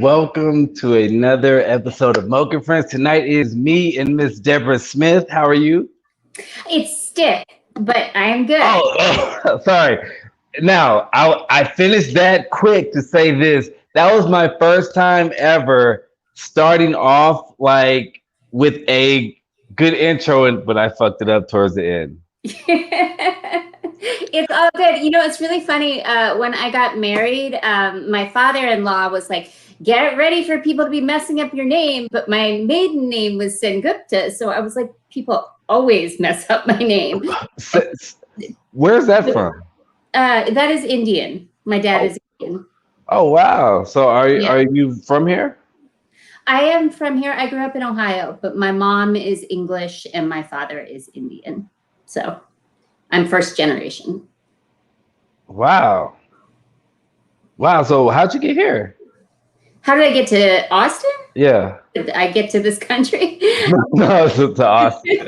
welcome to another episode of Moke and Friends. Tonight is me and Miss Deborah Smith. How are you? It's stiff, but I am good. Sorry. Now, I finished that quick to say this. That was my first time ever starting off like with a good intro, but I fucked it up towards the end. It's all good. You know, it's really funny. When I got married, my father-in-law was like, get ready for people to be messing up your name. But my maiden name was Sengupta. So I was like, people always mess up my name. Where's that from? That is Indian. My dad is Indian. Oh, wow. So are you from here? I am from here. I grew up in Ohio, but my mom is English and my father is Indian. So I'm first generation. Wow. Wow. So how'd you get here? How did I get to Austin? Yeah. Did I get to this country? No, to Austin.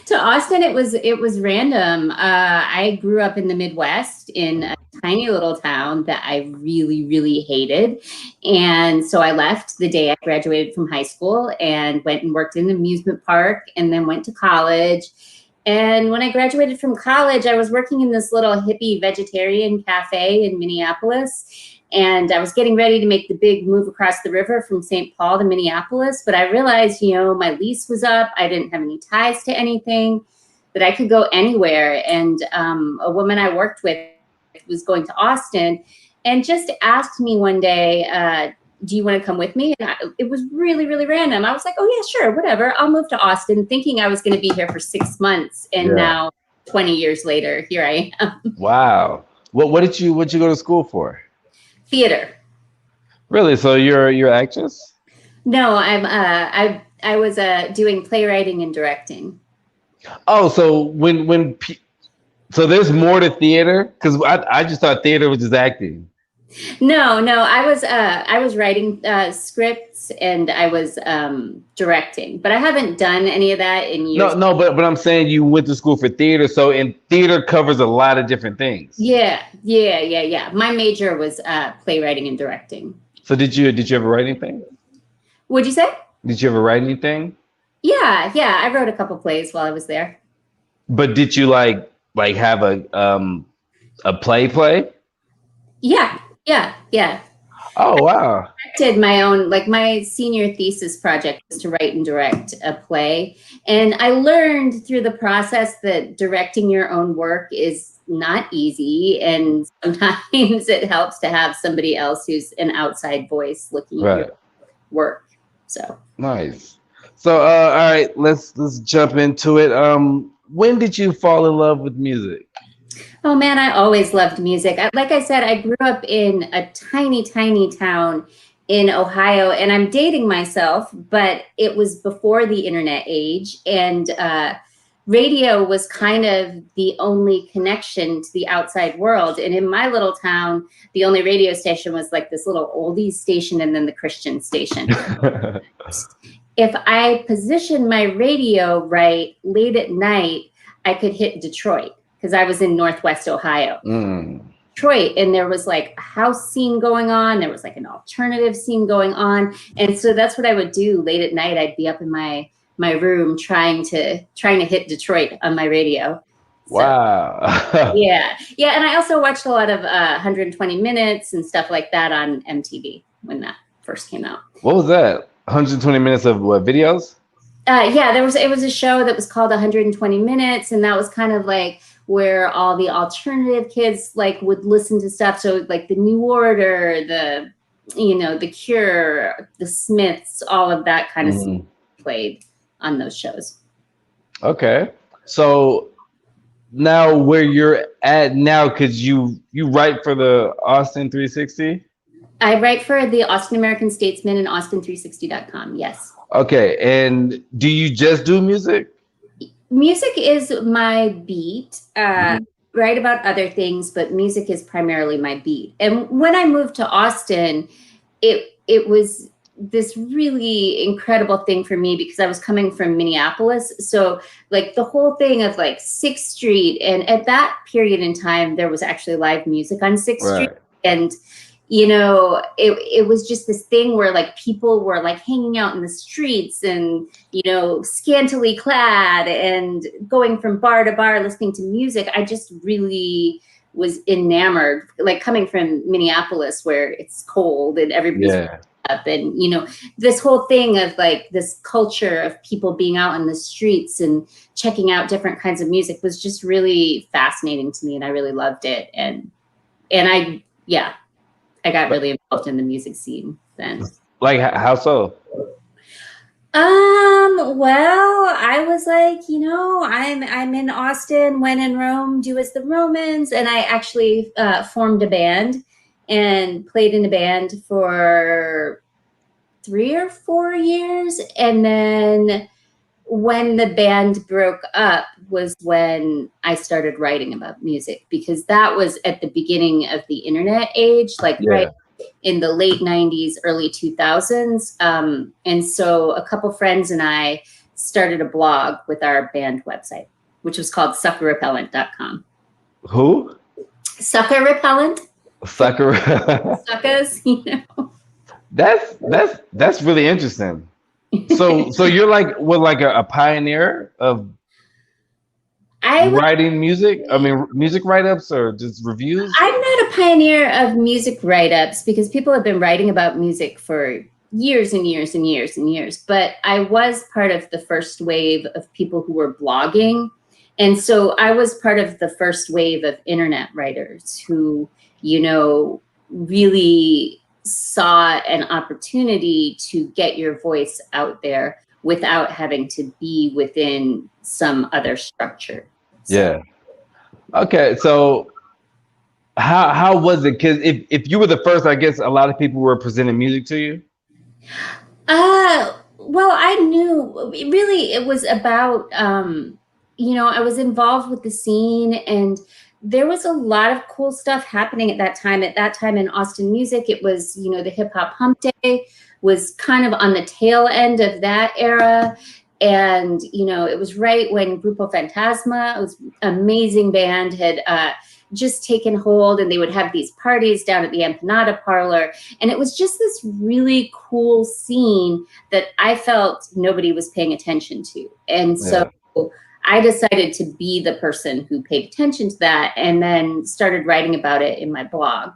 To Austin, it was random. I grew up in the Midwest in a tiny little town that I really, really hated. And so I left the day I graduated from high school and went and worked in an amusement park and then went to college. And when I graduated from college, I was working in this little hippie vegetarian cafe in Minneapolis. And I was getting ready to make the big move across the river from St. Paul to Minneapolis. But I realized, my lease was up. I didn't have any ties to anything, that I could go anywhere. And a woman I worked with was going to Austin and just asked me one day, do you want to come with me? And it was really, really random. I was like, oh, yeah, sure, whatever. I'll move to Austin, thinking I was going to be here for 6 months. And now 20 years later, here I am. Wow. What did you go to school for? Theater. Really? So you're an actress? No, I was doing playwriting and directing. Oh, so so there's more to theater? Because I just thought theater was just acting. No, I was writing scripts and I was directing, but I haven't done any of that in years. No, but I'm saying you went to school for theater, so in theater covers a lot of different things. Yeah. My major was playwriting and directing. So did you ever write anything? What'd you say? Did you ever write anything? Yeah, I wrote a couple plays while I was there. But did you like have a play? Yeah. Oh, wow. I did my own, my senior thesis project was to write and direct a play. And I learned through the process that directing your own work is not easy. And sometimes it helps to have somebody else who's an outside voice looking at your work. So nice. So, all right, let's jump into it. When did you fall in love with music? Oh man, I always loved music. Like I said, I grew up in a tiny, tiny town in Ohio, and I'm dating myself, but it was before the internet age, and radio was kind of the only connection to the outside world. And in my little town, the only radio station was like this little oldies station and then the Christian station. If I positioned my radio right late at night, I could hit Detroit, because I was in Northwest Ohio, Detroit, and there was like a house scene going on. There was like an alternative scene going on. And so that's what I would do late at night. I'd be up in my room trying to hit Detroit on my radio. So, wow. Yeah. And I also watched a lot of 120 Minutes and stuff like that on MTV when that first came out. What was that? 120 minutes of what, videos? It was a show that was called 120 Minutes, and that was kind of like where all the alternative kids would listen to stuff. So like the New Order, the Cure, the Smiths, all of that kind of stuff played on those shows. Okay. So now where you're at now, because you write for the Austin 360? I write for the Austin American Statesman and Austin360.com. Yes. Okay. And do you just do music? Music is my beat. Write about other things, but music is primarily my beat. And when I moved to Austin, it was this really incredible thing for me because I was coming from Minneapolis. So like the whole thing of like 6th Street, and at that period in time, there was actually live music on 6th Street. And you know, it was just this thing where like people were like hanging out in the streets and, you know, scantily clad and going from bar to bar listening to music. I just really was enamored, like coming from Minneapolis where it's cold and everybody's up, and, you know, this whole thing of like this culture of people being out in the streets and checking out different kinds of music was just really fascinating to me, and I really loved it. And I got really involved in the music scene then. Like, how so? Well, I was like, you know, I'm in Austin. When in Rome, do as the Romans. And I actually formed a band and played in a band for 3 or 4 years. And then when the band broke up was when I started writing about music, because that was at the beginning of the internet age, like right in the late 90s, early 2000s. And so a couple friends and I started a blog with our band website, which was called suckerrepellent.com. Who? Sucker Repellent. Sucker. Suckers, you know. That's really interesting. So you're like, what, like a pioneer of writing music? I mean, music write-ups or just reviews? I'm not a pioneer of music write-ups because people have been writing about music for years and years and years and years. But I was part of the first wave of people who were blogging. And so I was part of the first wave of internet writers who, you know, really saw an opportunity to get your voice out there without having to be within some other structure. So. Yeah. Okay. So how was it? Because if you were the first, I guess a lot of people were presenting music to you. Well, I knew really it was about, you know, I was involved with the scene, and there was a lot of cool stuff happening at that time. At that time in Austin music, it was, you know, the Hip Hop Hump Day was kind of on the tail end of that era. And, you know, it was right when Grupo Fantasma, it was an amazing band, had just taken hold, and they would have these parties down at the Empanada Parlor. And it was just this really cool scene that I felt nobody was paying attention to. And so I decided to be the person who paid attention to that, and then started writing about it in my blog.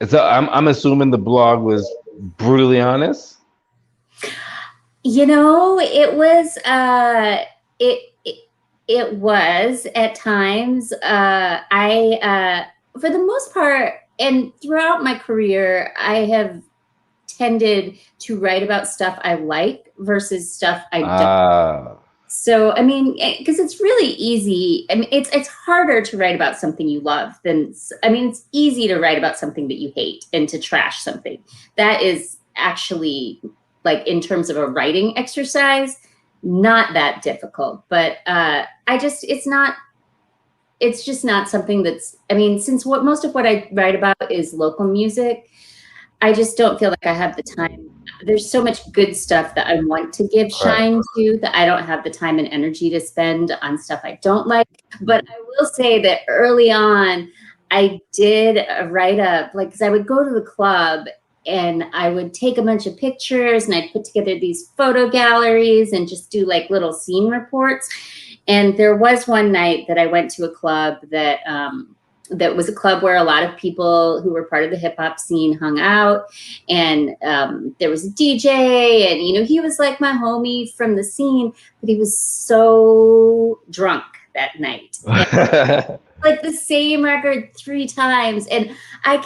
So I'm assuming the blog was brutally honest. You know, it was it was at times. I for the most part, and throughout my career, I have tended to write about stuff I like versus stuff I don't. So, I mean, because it's really easy. I mean, it's harder to write about something you love than, I mean, it's easy to write about something that you hate and to trash something. That is actually, like, in terms of a writing exercise, not that difficult. But it's just not something that's, I mean, since most of what I write about is local music, I just don't feel like I have the time. There's so much good stuff that I want to give shine to that I don't have the time and energy to spend on stuff I don't like. But I will say that early on, I did a write-up, like, because I would go to the club and I would take a bunch of pictures and I'd put together these photo galleries and just do like little scene reports. And there was one night that I went to a club that that was a club where a lot of people who were part of the hip hop scene hung out. And there was a DJ, and, you know, he was like my homie from the scene, but he was so drunk that night. Like the same record 3 times. And I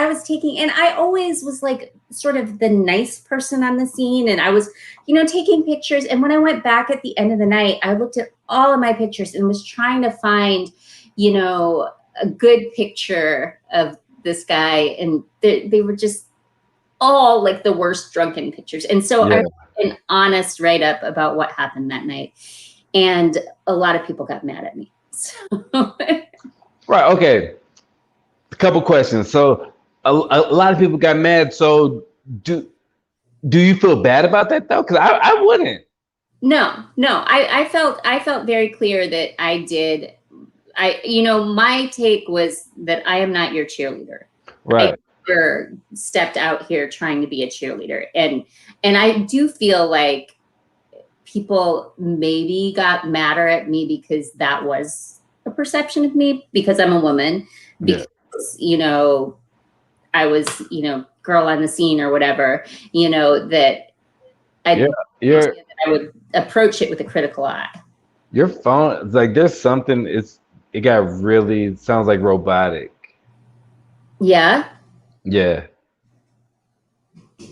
was taking, and I always was like sort of the nice person on the scene. And I was, you know, taking pictures. And when I went back at the end of the night, I looked at all of my pictures and was trying to find, you know, a good picture of this guy. And they were just all like the worst drunken pictures. And so I wrote an honest write-up about what happened that night. And a lot of people got mad at me. So. Right. Okay. A couple questions. So a lot of people got mad. So do you feel bad about that though? Because I wouldn't. No. I felt very clear that I did. You know, my take was that I am not your cheerleader. Right. never stepped out here trying to be a cheerleader. And I do feel like people maybe got madder at me because that was a perception of me because I'm a woman, because, you know, I was, you know, girl on the scene or whatever, you know, that I would approach it with a critical eye. Your phone, like there's something, it got really, sounds like robotic. Yeah. Yeah.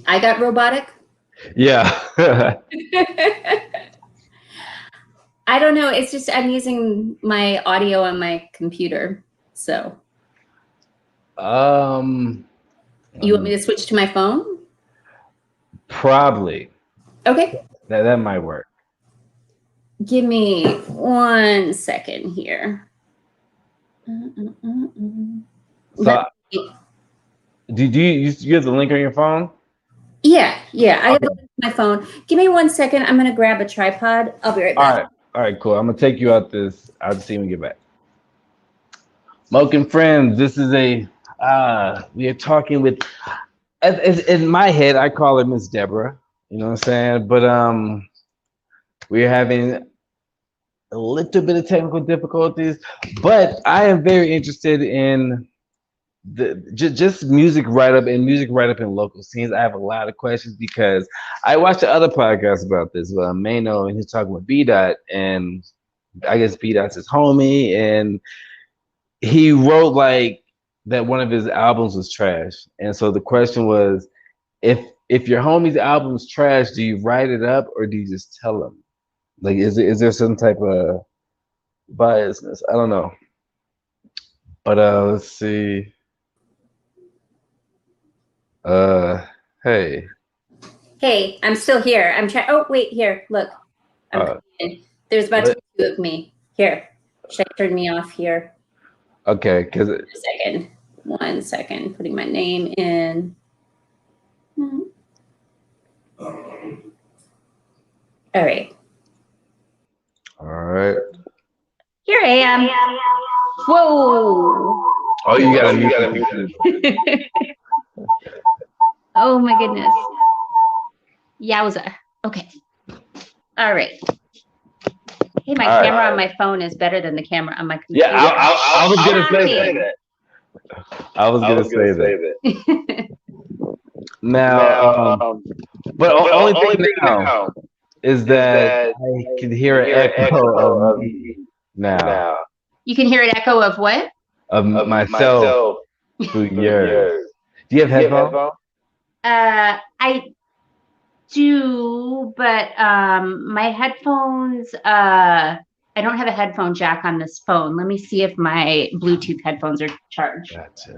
I got robotic? Yeah. I don't know. It's just I'm using my audio on my computer. So you want me to switch to my phone? Probably. Okay. That might work. Give me 1 second here. So do you have the link on your phone? Yeah. I have my phone. Give me 1 second. I'm gonna grab a tripod. I'll be right back. All right, cool. I'm gonna take you out this. I'll just see when we get back. Moke and friends, this is we are talking with, in my head, I call her Miss Deborah. You know what I'm saying? But we're having a little bit of technical difficulties. But I am very interested in just music write-up and music write-up in local scenes. I have a lot of questions because I watched the other podcast about this. Mano, and he's talking with B Dot, and I guess B Dot's his homie, and he wrote like that one of his albums was trash. And so the question was, if your homie's album's trash, do you write it up or do you just tell him? Like, is there some type of biasness? I don't know. But let's see. Hey. Hey, I'm still here. I'm trying. Oh, wait, here. Look. There's about to be two of me. Here. Should I turn me off here? Okay, because 1 second. Putting my name in. All right. Here I am. Whoa. Oh, you gotta mute this. Oh my goodness. Yowza. Okay. All right. Hey, my camera on my phone is better than the camera on my computer. Yeah, I was gonna say that. I was gonna say that. Now, but only thing now is that I can hear an echo of me now. You can hear an echo of what? Of myself through yours. Do you have headphones? I do, but my headphones, I don't have a headphone jack on this phone. Let me see if my Bluetooth headphones are charged. Gotcha.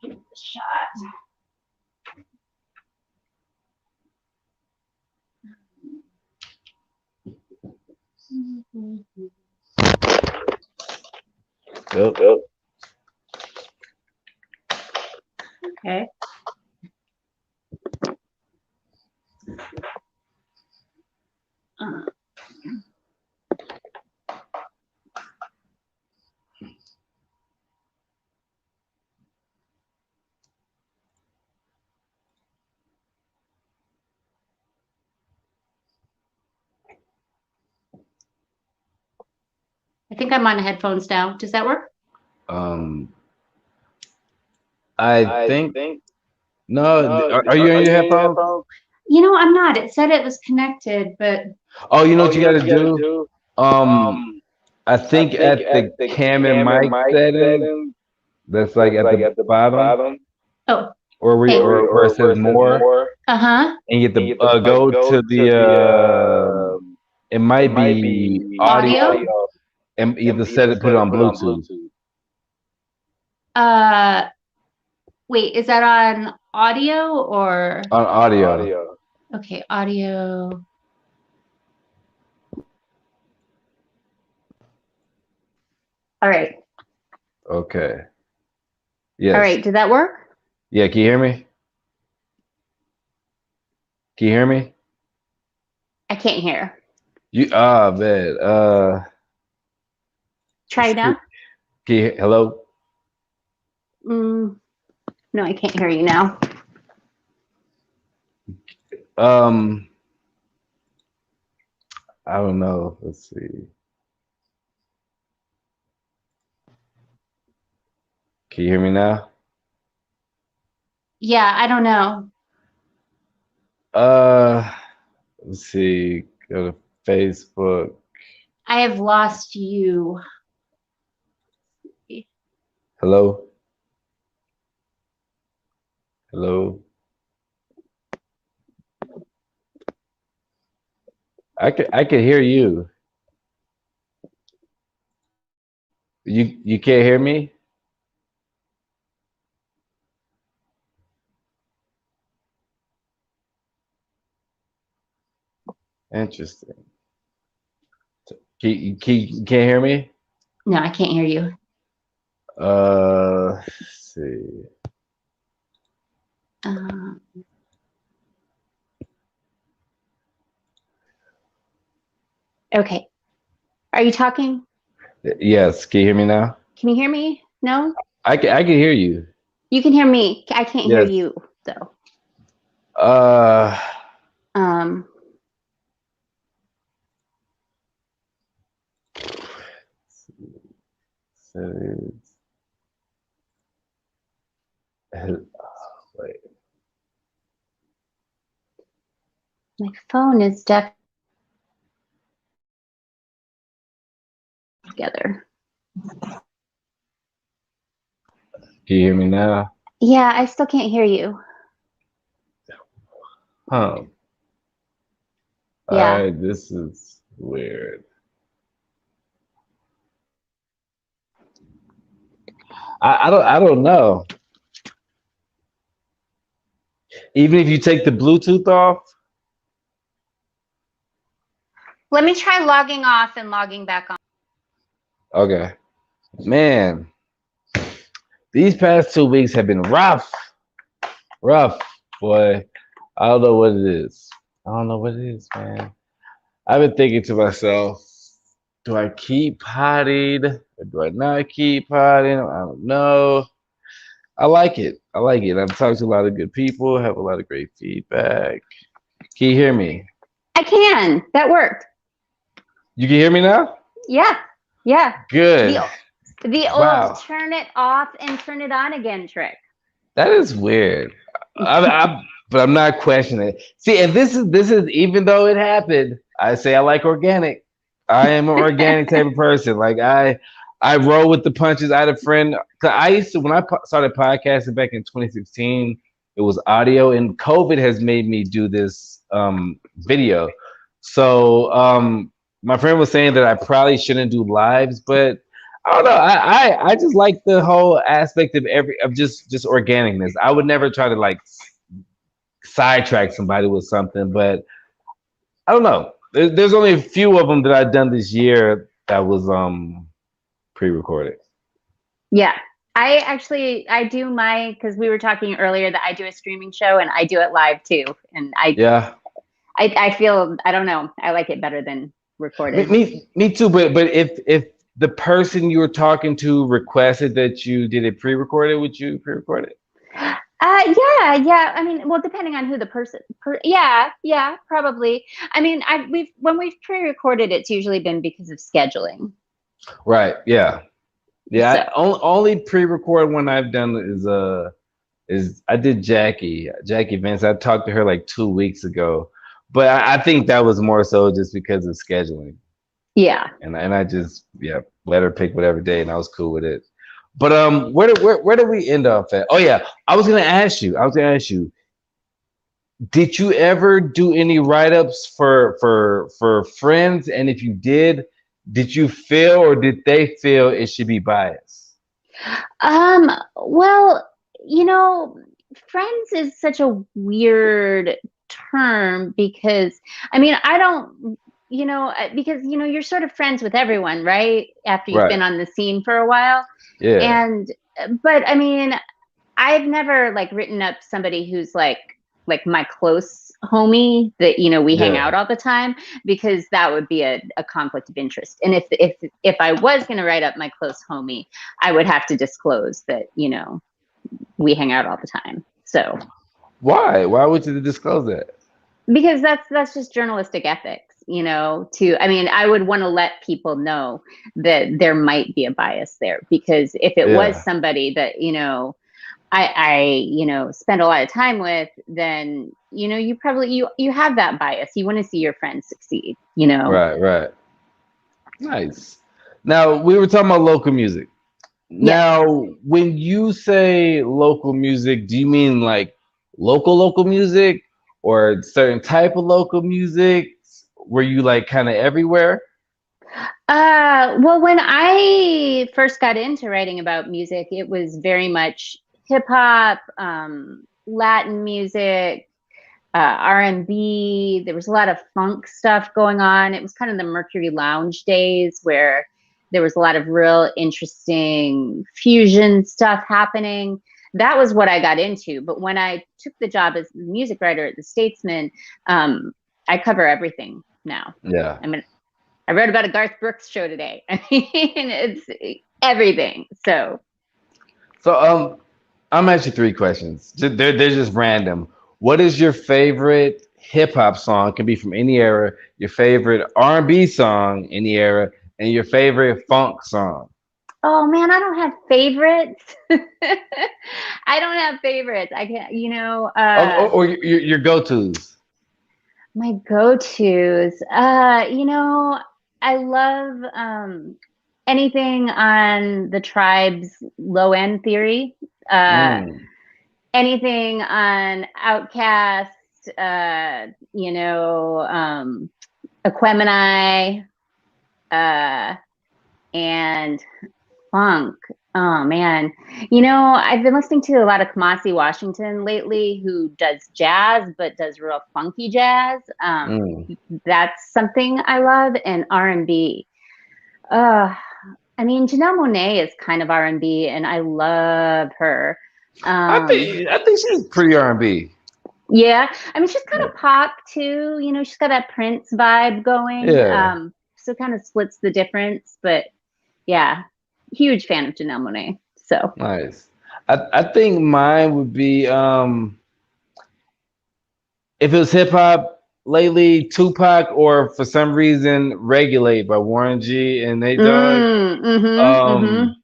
Give it a shot. Yep. Okay. I think I'm on headphones now. Does that work? I think no. Are you on your headphones? You know, I'm not. It said it was connected, but you know what you gotta do? I think at the cam and mic setting, that's like at the bottom. Oh. Or where it says more. Uh-huh. And you have to go to the it might be audio. And you have to set it, put it on Bluetooth. Wait, is that on audio or? On audio. Okay, audio. All right. Okay. Yes. All right, did that work? Yeah, can you hear me? Can you hear me? I can't hear. You man. Try now. Hello. No, I can't hear you now. Um, I don't know. Let's see. Can you hear me now? Yeah, I don't know. Uh, let's see. Go to Facebook. I have lost you. Hello. Hello. I can hear you. You can't hear me? Interesting. You can't hear me? No, I can't hear you. Let's see. Um, okay. Are you talking? Yes, can you hear me now? Can you hear me? No? I can hear you. You can hear me. I can't hear Yes. you, though. Uh, Um, settings. Wait. my phone is deaf together. Can you hear me now? Yeah, I still can't hear you. Huh. All Yeah. right, this is weird. I don't know. Even if you take the Bluetooth off? Let me try logging off and logging back on. Okay. Man, these past 2 weeks have been rough. Rough, boy. I don't know what it is. I don't know what it is, man. I've been thinking to myself, do I keep potting or do I not keep potting? I don't know. I like it. I like it. I've talked to a lot of good people, have a lot of great feedback. Can you hear me? I can. That worked. You can hear me now? Yeah. Yeah. Good. The old Wow. turn it off and turn it on again trick. That is weird. But I'm not questioning it. See, and this is even though it happened, I say I like organic. I am an organic type of person. Like I roll with the punches. I had a friend. 'Cause I used to when I started podcasting back in 2016. It was audio, and COVID has made me do this video. So my friend was saying that I probably shouldn't do lives, but I don't know. I just like the whole aspect of just organicness. I would never try to like sidetrack somebody with something, but I don't know. There's only a few of them that I've done this year that was pre-recorded. Yeah. I do my, because we were talking earlier that I do a streaming show and I do it live too. And Yeah, I feel, I don't know, I like it better than recorded. me too. But if the person you were talking to requested that you did it pre-recorded, would you pre-record it? Yeah. I mean, well, depending on who the person, yeah, probably. I mean, when we've pre-recorded, it's usually been because of scheduling. Right. Yeah. Yeah. So, Only pre-record one I've done is I did Jackie Vance. I talked to her like 2 weeks ago, but I think that was more so just because of scheduling. yeah. And I just let her pick whatever day, and I was cool with it. But where did we end off at? Oh yeah, I was gonna ask you. Did you ever do any write-ups for friends? And if you did you feel or did they feel it should be biased? Well, friends is such a weird term because, I mean, I don't, because, you're sort of friends with everyone, right? After you've Right. been on the scene for a while. Yeah. And, but I mean, I've never like written up somebody who's like like my close homie that, you know, we hang Yeah. out all the time, because that would be a conflict of interest. And if I was going to write up my close homie, I would have to disclose that, you know, we hang out all the time. So Why? Why would you disclose that? because that's just journalistic ethics, you know. I mean, I would want to let people know that there might be a bias there, because if it was Yeah. somebody that, you know, I you know, spend a lot of time with, then, you know, you probably you have that bias. You want to see your friends succeed, you know. Right, right. Nice. Now we were talking about local music. Yes. Now, when you say local music, do you mean like local music or certain type of local music? Were you like kind of everywhere? Well, when I first got into writing about music, it was very much hip hop, Latin music, R&B. There was a lot of funk stuff going on. It was kind of the Mercury Lounge days where there was a lot of real interesting fusion stuff happening. That was what I got into. But when I took the job as the music writer at the Statesman, I cover everything now. Yeah. I mean, I wrote about a Garth Brooks show today. I mean, it's everything. So I'm actually three questions. They're just random. What is your favorite hip hop song? Can be from any era. Your favorite R&B song, any era, and your favorite funk song. oh man, I don't have favorites. I don't have favorites. I can't, you know, Or your go-tos. my go-tos. You know, I love anything on the Tribe's Low End Theory. Uh, Mm. anything on Outcast. You know, Aquemini, and funk. Oh man. You know, I've been listening to a lot of Kamasi Washington lately, who does jazz but does real funky jazz. Mm. That's something I love. And R&B. Uh I mean, Janelle Monáe is kind of R&B, and I love her. I think she's pretty R&B. Yeah, I mean, she's kind Yeah. of pop too. You know, she's got that Prince vibe going. Yeah. So kind of splits the difference. But yeah, huge fan of Janelle Monáe. So Nice. I think mine would be if it was hip hop lately, Tupac, or for some reason Regulate by Warren G and Nate Dogg. mm-hmm. Um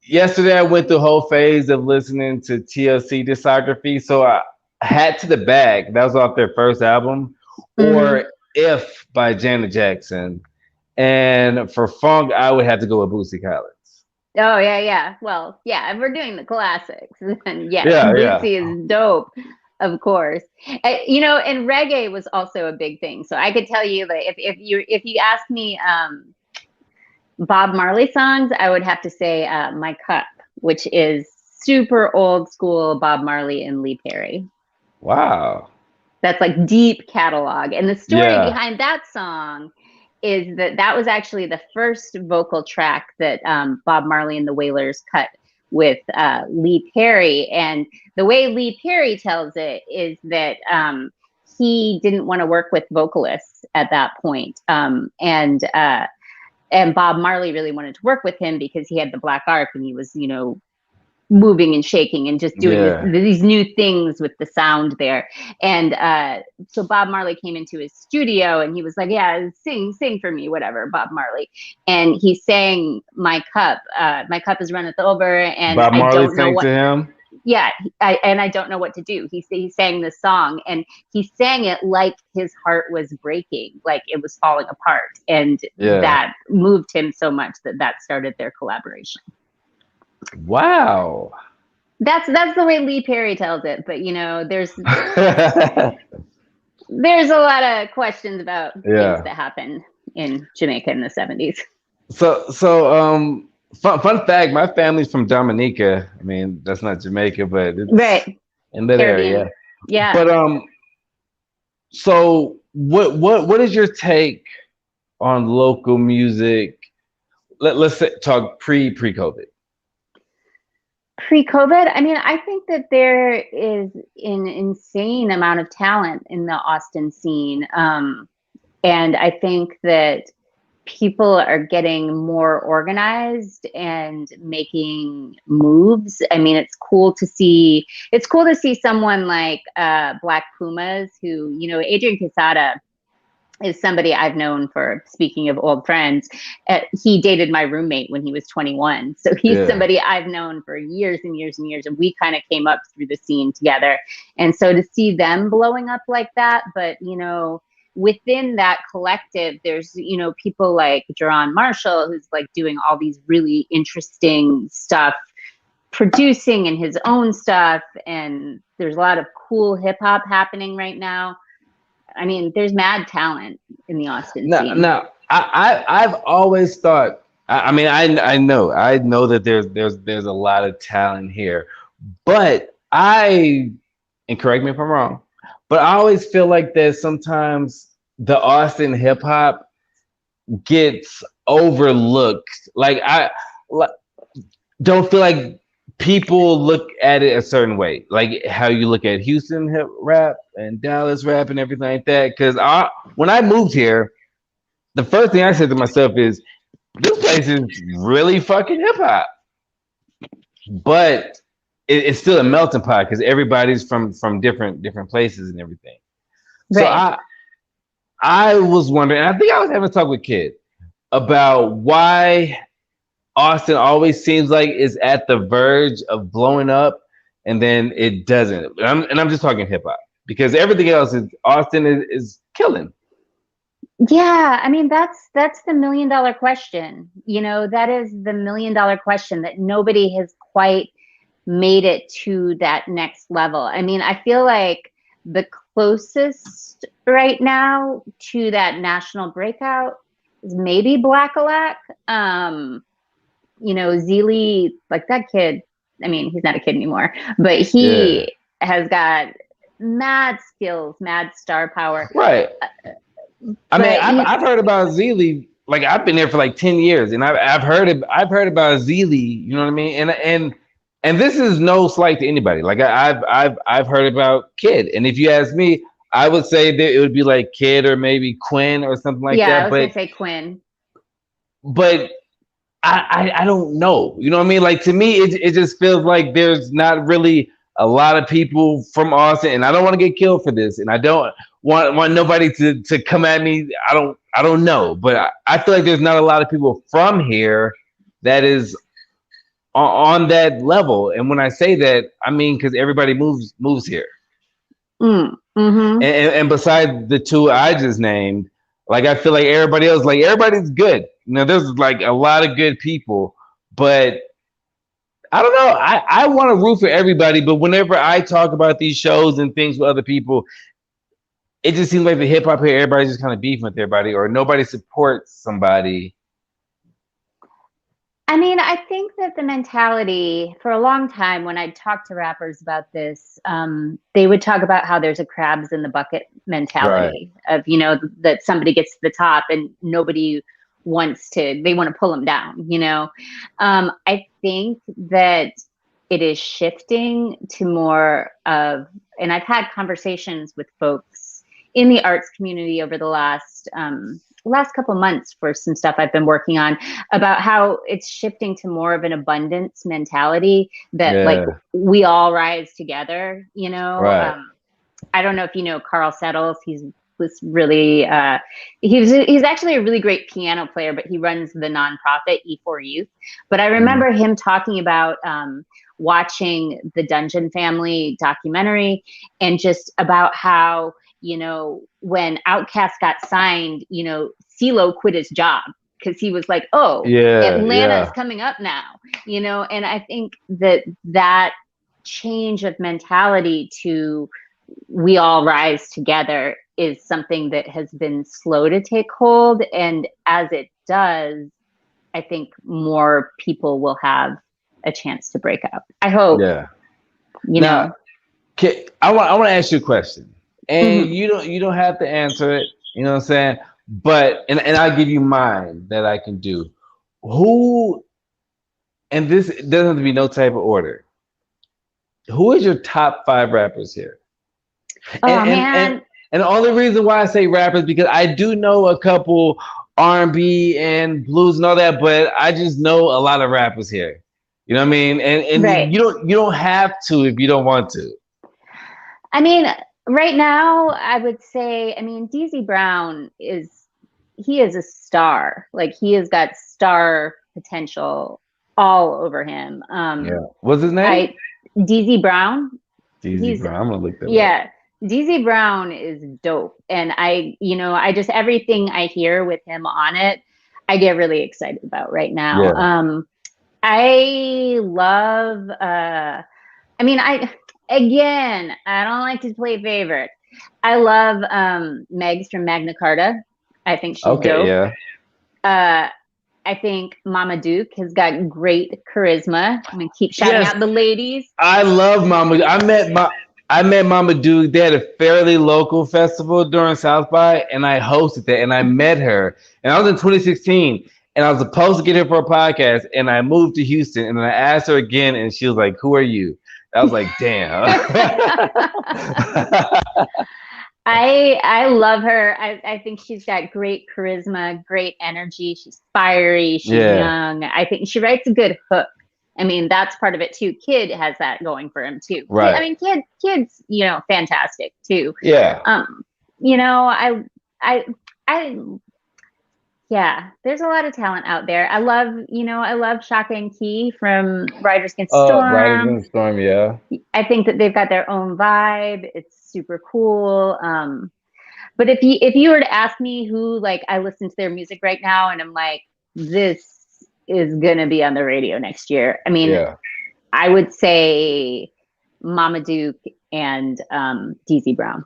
Yesterday I went through a whole phase of listening to TLC discography, so I had to the bag. That was off their first album, Mm-hmm. or If by Janet Jackson. And for funk, I would have to go with Bootsy Collins. Oh yeah. Well, yeah, if we're doing the classics, then yes, Yeah, yeah. Bootsy is dope, of course. You know, and reggae was also a big thing. So I could tell you that if you ask me Bob Marley songs, I would have to say My Cup, which is super old school Bob Marley and Lee Perry. Wow. That's like deep catalog. And the story Yeah. behind that song is that was actually the first vocal track that Bob Marley and the Wailers cut with Lee Perry. And the way Lee Perry tells it is that he didn't want to work with vocalists at that point. And Bob Marley really wanted to work with him because he had the Black Ark, and he was, you know, moving and shaking and just doing Yeah. these new things with the sound there. And so Bob Marley came into his studio and he was like, yeah, sing for me, whatever, Bob Marley. And he sang My Cup. My cup is runneth over, and Bob I Marley don't know sang what. to him. Yeah, I don't know what to do. He sang this song, and he sang it like his heart was breaking, like it was falling apart. And Yeah. that moved him so much that started their collaboration. Wow. That's the way Lee Perry tells it, but you know, there's a lot of questions about things that happened in Jamaica in the 70s. So fun fact, my family's from Dominica. I mean, that's not Jamaica, but it's Right. in that Caribbean. area. Yeah. But so what is your take on local music? Let's talk pre-COVID. Pre-COVID, I mean, I think that there is an insane amount of talent in the Austin scene. And I think that people are getting more organized and making moves. I mean, it's cool to see someone like Black Pumas, who, Adrian Quesada is somebody I've known for, speaking of old friends. He dated my roommate when he was 21. So he's somebody I've known for years and years and years. And we kind of came up through the scene together. And so to see them blowing up like that, but, within that collective, there's, people like Jerron Marshall, who's like doing all these really interesting stuff, producing in his own stuff. And there's a lot of cool hip hop happening right now. I mean, there's mad talent in the Austin scene. No, I've always thought. I mean, I know that there's a lot of talent here, but and correct me if I'm wrong, but I always feel like that sometimes the Austin hip hop gets overlooked. Like I don't feel like people look at it a certain way, like how you look at Houston hip rap and Dallas rap and everything like that. Because when I moved here, the first thing I said to myself is, this place is really fucking hip hop, but it's still a melting pot because everybody's from different places and everything. Right. So I was wondering, and I think I was having a talk with Kid about why Austin always seems like it's at the verge of blowing up, and then it doesn't. And I'm just talking hip hop, because everything else is Austin is killing. Yeah, I mean, that's the $1 million question. That is the $1 million question, that nobody has quite made it to that next level. I mean, I feel like the closest right now to that national breakout is maybe Black-A-Lack. Zeely, like that kid, I mean, he's not a kid anymore, but he has got mad skills, mad star power. Right. I mean, I've heard about Zeely. Like, I've been there for like 10 years, and I've heard about Zeely. You know what I mean? And this is no slight to anybody. Like, I've heard about Kid, and if you ask me, I would say that it would be like Kid or maybe Quinn or something like that. Yeah, I was gonna say Quinn. But I don't know. You know what I mean? Like, to me, it just feels like there's not really a lot of people from Austin, and I don't want to get killed for this, and I don't want nobody to come at me. I don't know, but I feel like there's not a lot of people from here that is on that level. And when I say that, I mean because everybody moves here. Mm-hmm. And besides the two I just named, like, I feel like everybody's good. There's like a lot of good people, but I don't know. I want to root for everybody, but whenever I talk about these shows and things with other people, it just seems like the hip hop here, everybody's just kind of beefing with everybody, or nobody supports somebody. I mean, I think that the mentality for a long time, when I'd talk to rappers about this, they would talk about how there's a crabs in the bucket mentality, right, of, that somebody gets to the top and nobody they want to pull them down, I think that it is shifting to more of, and I've had conversations with folks in the arts community over the last couple months for some stuff I've been working on, about how it's shifting to more of an abundance mentality, that like we all rise together, Right. I don't know if you know Carl Settles. He's really he's actually a really great piano player, but he runs the nonprofit E4 Youth. But I remember him talking about watching the Dungeon Family documentary, and just about how, when Outkast got signed, CeeLo quit his job because he was like, Atlanta is coming up now, and I think that change of mentality to we all rise together is something that has been slow to take hold. And as it does, I think more people will have a chance to break out. I hope. Yeah. Now, I want to ask you a question, and you don't have to answer it. You know what I'm saying? But and I'll give you mine that I can do. Who and this doesn't have to be no type of order. Who is your top 5 rappers here? Oh And man. and the only reason why I say rappers because I do know a couple R&B and blues and all that, but I just know a lot of rappers here. You know what I mean? And Right. you don't have to if you don't want to. I mean, right now, I would say, I mean, DZ Brown he is a star. Like he has got star potential all over him. Yeah. What's his name? I DZ Brown. DZ He's Brown. I'm gonna look that up. Yeah, DZ Brown is dope, and I just everything I hear with him on it, I get really excited about right now. Yeah. I love. I mean, I don't like to play favorite. I love Megs from Magna Carta. I think she's Okay. dope. Yeah. I think Mama Duke has got great charisma. I'm gonna keep shouting Yes. out the ladies. I love Mama. I met Mama Dude. They had a fairly local festival during South by, and I hosted that, and I met her. And I was in 2016, and I was supposed to get her for a podcast, and I moved to Houston, and then I asked her again, and she was like, "Who are you?" I was like, "Damn." I love her. I think she's got great charisma, great energy. She's fiery. She's young. I think she writes a good hook. I mean, that's part of it too. Kid has that going for him too. Right. I mean, kid's fantastic too. Yeah. I yeah, there's a lot of talent out there. I love Shaka and Key from Riders Against Storm. Riders Against Storm, yeah. I think that they've got their own vibe. It's super cool. But if you were to ask me who I listen to their music right now and I'm like, this is gonna be on the radio next year. I mean, I would say Mama Duke and DZ Brown.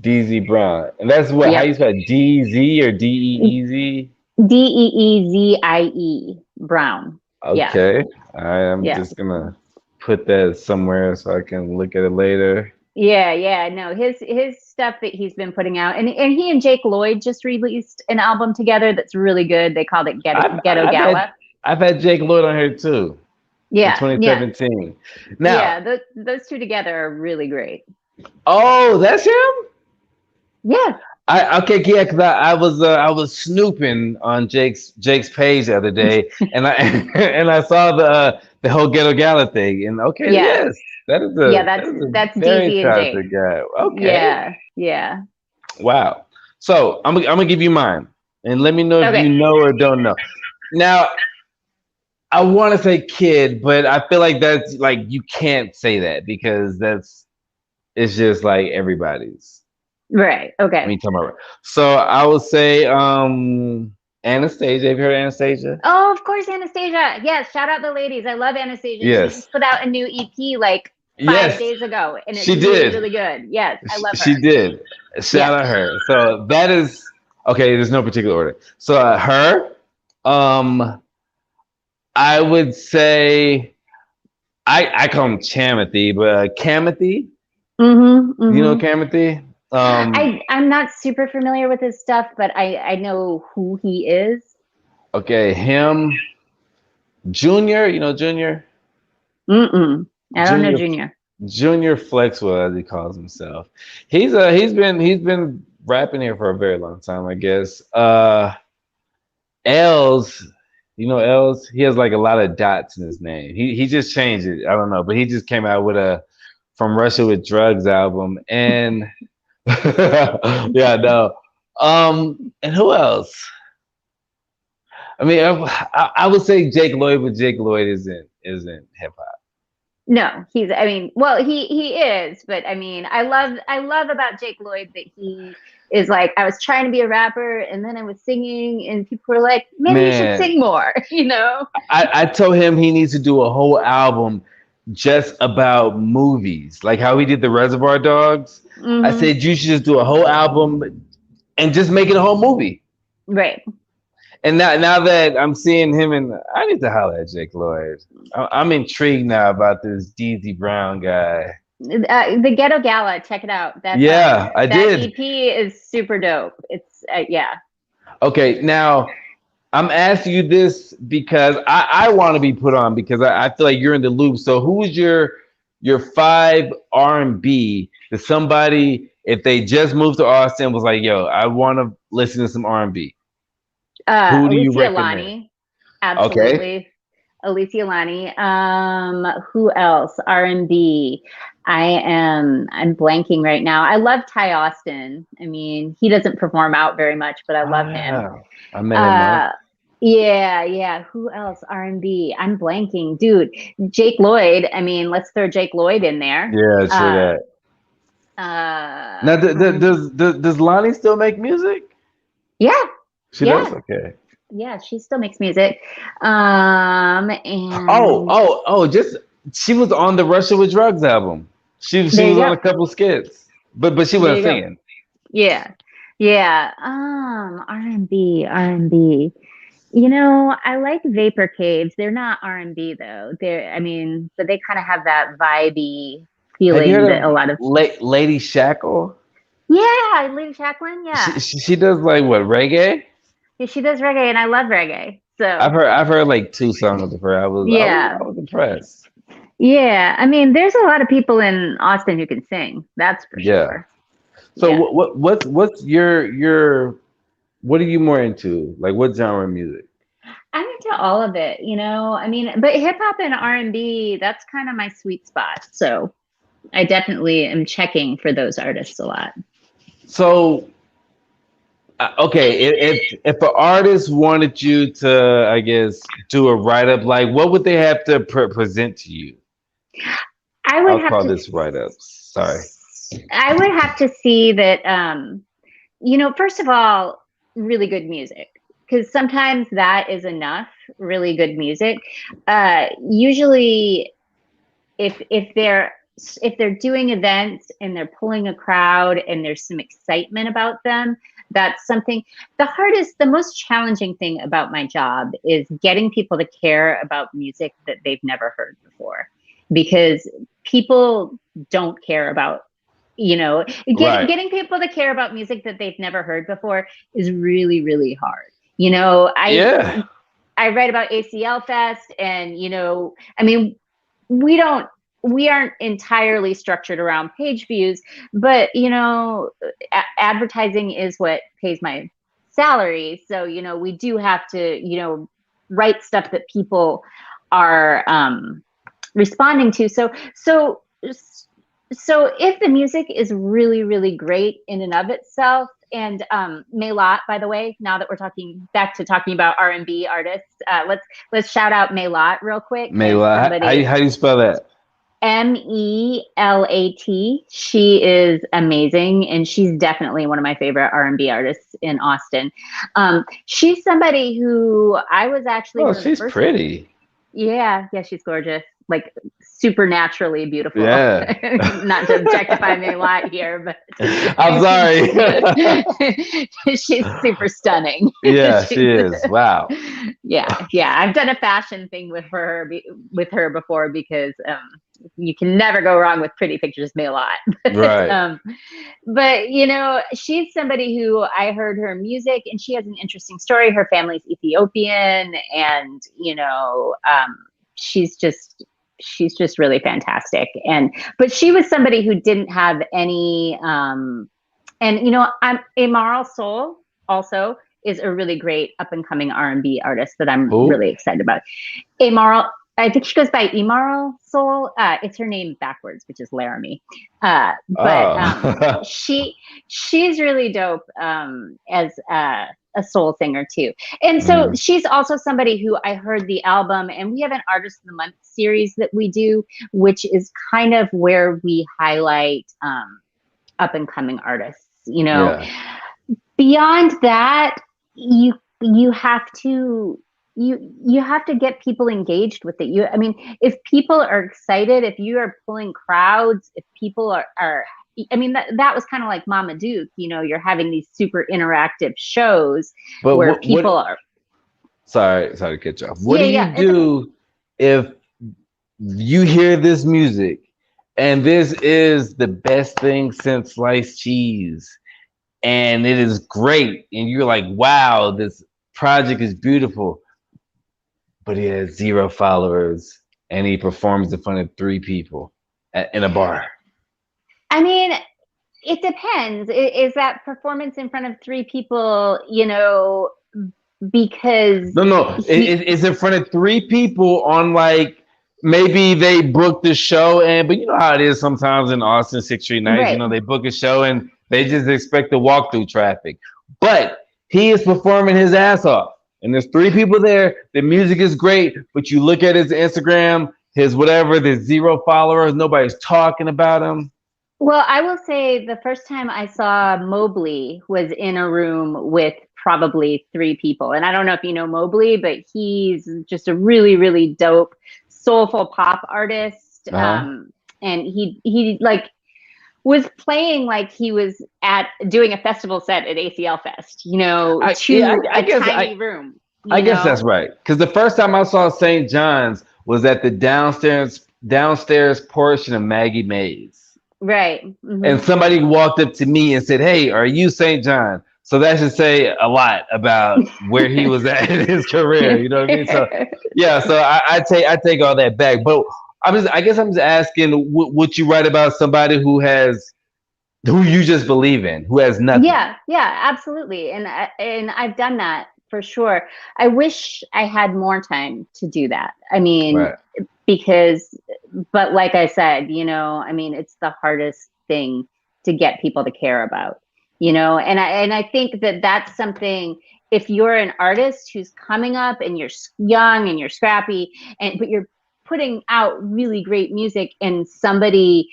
DZ Brown. And that's what, how you spell it? DZ or DEEZ? DEEZIE Brown. Okay. I'm just gonna put that somewhere so I can look at it later. Yeah. No, his stuff that he's been putting out, and he and Jake Lloyd just released an album together that's really good. They called it Ghetto Gala. I've had Jake Lloyd on here too. Yeah. In 2017. Yeah. Now, those two together are really great. Oh, that's him? Yeah. Because I was snooping on Jake's page the other day, and I saw the whole Ghetto Gala thing, and yes, that's DZ and Jake. Guy. Okay. Yeah. Wow. So I'm gonna give you mine, and let me know if you know or don't know. Now, I want to say Kid, but I feel like that's you can't say that because it's just like everybody's. Right. Okay. I mean, so I would say Anastasia. Have you heard of Anastasia? Oh, of course, Anastasia. Yes. Shout out the ladies. I love Anastasia. Yes. She just put out a new EP 5 days ago, and it's really good. Yes, I love her. She did. Shout out her. So that is okay. There's no particular order. So her, I would say, I call him Chamathy, but Camathy. Mm-hmm. You know Camathy? I'm not super familiar with his stuff, but I know who he is. Okay, him, Junior. You know Junior? I don't know Junior. Junior Flexwell, as he calls himself. He's been rapping here for a very long time, I guess. Els, you know Els? He has a lot of dots in his name. He just changed it. I don't know, but he just came out with a From Russia with Drugs album, and and who else? I mean, I would say Jake Lloyd, but Jake Lloyd isn't hip hop. No, he is, but I mean, I love about Jake Lloyd that he is I was trying to be a rapper and then I was singing and people were like, maybe you should sing more, I told him he needs to do a whole album just about movies, like how he did the Reservoir Dogs. Mm-hmm. I said you should just do a whole album and just make it a whole movie. Right. And now that I'm seeing him, and I need to holler at Jake Lloyd. I'm intrigued now about this DZ Brown guy. The Ghetto Gala, check it out. I did. That EP is super dope. It's Okay, now I'm asking you this because I want to be put on because I feel like you're in the loop. So who's your five R&B that somebody if they just moved to Austin was like, yo, I want to listen to some R&B. Who do you Alicia recommend? Lani, Okay. absolutely. Alicia Lani. Who else? R&B. I'm blanking right now. I love Ty Austin. I mean, he doesn't perform out very much, but I love him. Ah, I met him once. Uh, yeah, yeah. Who else? R&B. I'm blanking, dude. Jake Lloyd. I mean, let's throw Jake Lloyd in there. Yeah, true Uh, that. Now, does Lonnie still make music? yeah, She does. yeah, Okay. yeah. She still makes music. Oh, And oh, oh! Just she was on the Russia with Drugs album. She there you was on go. a couple skits, but she There wasn't you go. singing. Yeah. Yeah. R&B, R&B. You know, I like Vapor Caves. They're not R&B though. I mean, but they kind of have that vibey Have you feeling heard that a of lot of, Lady Shackle? yeah, Lady Jacqueline. She, Yeah. she she does like what reggae? Yeah, she does reggae and I love reggae. So, I've heard like two songs of her. yeah. I was impressed. Yeah. I mean, there's a lot of people in Austin who can sing. That's for Yeah. sure. So Yeah. what's your what are you more into? Like what genre of music? I'm into all of it, you know. I mean, but hip hop and R&B, that's kind of my sweet spot. So, I definitely am checking for those artists a lot. So okay, if an artist wanted you to, I guess, do a write up, like what would they have to present to you? I would I'll have call to this write up. Sorry. I would have to see that you know, first of all, really good music. Because sometimes that is enough, really good music. Usually if they're doing events and they're pulling a crowd and there's some excitement about them, that's something. The most challenging thing about my job is getting people to care about music that they've never heard before, because people don't care about, you know, Right. getting people to care about music that they've never heard before is really, really hard. You know, Yeah. I write about ACL Fest, and you know, I mean, we don't we aren't entirely structured around page views, but you know, advertising is what pays my salary. So you know, we do have to, you know, write stuff that people are responding to. So if the music is really, really great in and of itself, and Maylot, by the way, now that we're talking about R&B artists, let's shout out Maylot real quick as Mayla, somebody. how do you spell that? Melat. She is amazing, and she's definitely one of my favorite R&B artists in Austin. She's somebody who I was actually Oh, one of the she's first. pretty. Yeah, she's gorgeous, like supernaturally beautiful. Yeah. Not to objectify me a lot here, but I'm sorry. she's super stunning. Yeah, she is. Wow. Yeah, yeah. I've done a fashion thing with her before, because you can never go wrong with pretty pictures, me a lot. Right. But you know, she's somebody who I heard her music, and she has an interesting story. Her family's Ethiopian, and you know, she's just really fantastic. But she was somebody who didn't have any. And you know, I'm Amoral Soul also is a really great up and coming R&B artist that I'm Who? really excited about. Amoral. I think she goes by Immoral Soul. It's her name backwards, which is Laramie. Oh. She's really dope as a soul singer too. And so Mm. she's also somebody who I heard the album, and we have an Artist of the Month series that we do, which is kind of where we highlight up and coming artists. You know, Yeah. beyond that, you have to you have to get people engaged with it. I mean, if people are excited, if you are pulling crowds, if people are I mean, that was kind of like Mama Duke, you know, you're having these super interactive shows But where people what are. sorry to cut you off. What Yeah, do you yeah, it's okay. do if you hear this music and this is the best thing since sliced cheese and it is great and you're like, wow, this project is beautiful, but he has 0 followers and he performs in front of 3 people in a bar. I mean, it depends. Is that performance in front of 3 people, because No. It's in front of 3 people on like maybe they booked the show but you know how it is sometimes in Austin 6th Street nights. right. They book a show and they just expect to walk through traffic. But he is performing his ass off. And there's 3 people there. The music is great, but you look at his Instagram, his whatever, there's 0 followers, nobody's talking about him. Well, I will say the first time I saw Mobley was in a room with probably 3 people. And I don't know if you know Mobley, but he's just a really, really dope, soulful pop artist. And he like was playing like he was doing a festival set at ACL Fest, tiny room. I guess that's right. Because the first time I saw St. John's was at the downstairs portion of Maggie Mays. Right. Mm-hmm. And somebody walked up to me and said, "Hey, are you St. John?" So that should say a lot about where he was at in his career. You know what I mean? So yeah, so I take all that back. But I guess I'm just asking, what you write about somebody who you just believe in, who has nothing. Yeah, absolutely. And I've done that for sure. I wish I had more time to do that. I mean, right. But like I said, it's the hardest thing to get people to care about, and I think that's something, if you're an artist who's coming up and you're young and you're scrappy but you're putting out really great music and somebody,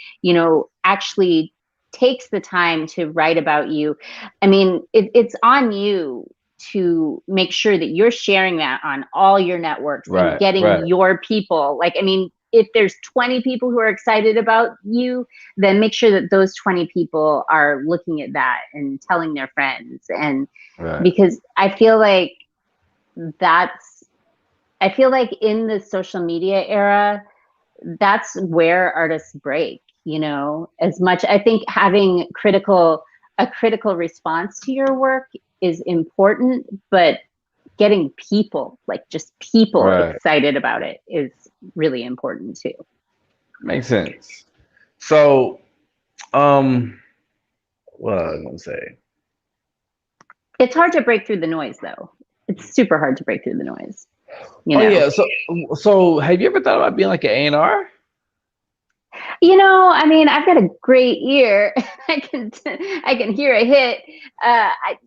actually takes the time to write about you. I mean, it's on you to make sure that you're sharing that on all your networks and getting your people. Like, I mean, if there's 20 people who are excited about you, then make sure that those 20 people are looking at that and telling their friends. And because I feel like in the social media era, that's where artists break, as much. I think having a critical response to your work is important, but getting people excited about it is really important too. Makes sense. So, what was I gonna say? It's hard to break through the noise, though. It's super hard to break through the noise. Oh yeah. So have you ever thought about being like an A&R? I mean, I've got a great ear. I can hear a hit.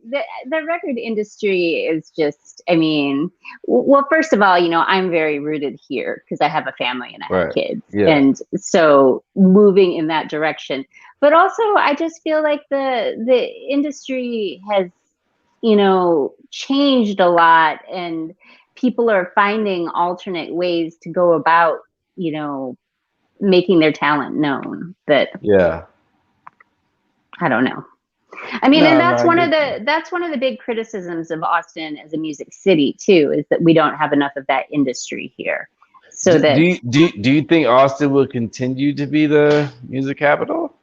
The record industry is just, I mean, well, first of all, I'm very rooted here because I have a family and I have kids. Yeah. And so moving in that direction. But also, I just feel like the industry has, changed a lot, and people are finding alternate ways to go about, making their talent known. That I don't know. I mean, and that's one of the big criticisms of Austin as a music city too, is that we don't have enough of that industry here. So do you think Austin will continue to be the music capital?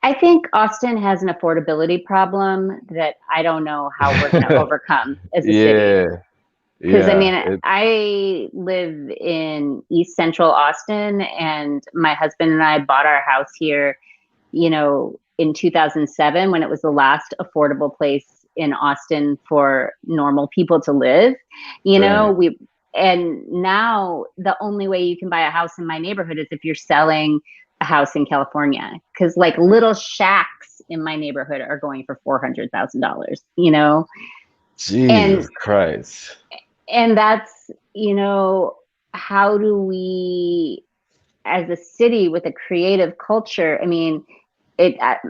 I think Austin has an affordability problem that I don't know how we're going to overcome as a city. Because I mean, I live in East Central Austin, and my husband and I bought our house here, in 2007, when it was the last affordable place in Austin for normal people to live. And now the only way you can buy a house in my neighborhood is if you're selling a house in California, because like little shacks in my neighborhood are going for $400,000. Jesus Christ. And that's, how do we, as a city with a creative culture, I mean, that's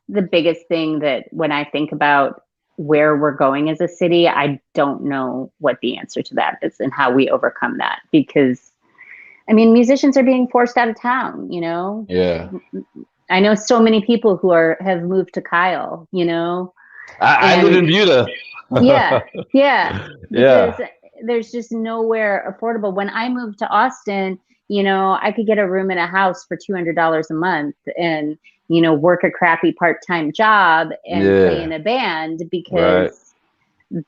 the biggest thing that when I think about where we're going as a city, I don't know what the answer to that is and how we overcome that. Because, I mean, musicians are being forced out of town, Yeah. I know so many people who have moved to Kyle, I live in Buda. Yeah. Because there's just nowhere affordable. When I moved to Austin, I could get a room in a house for $200 a month, and work a crappy part-time job and play in a band because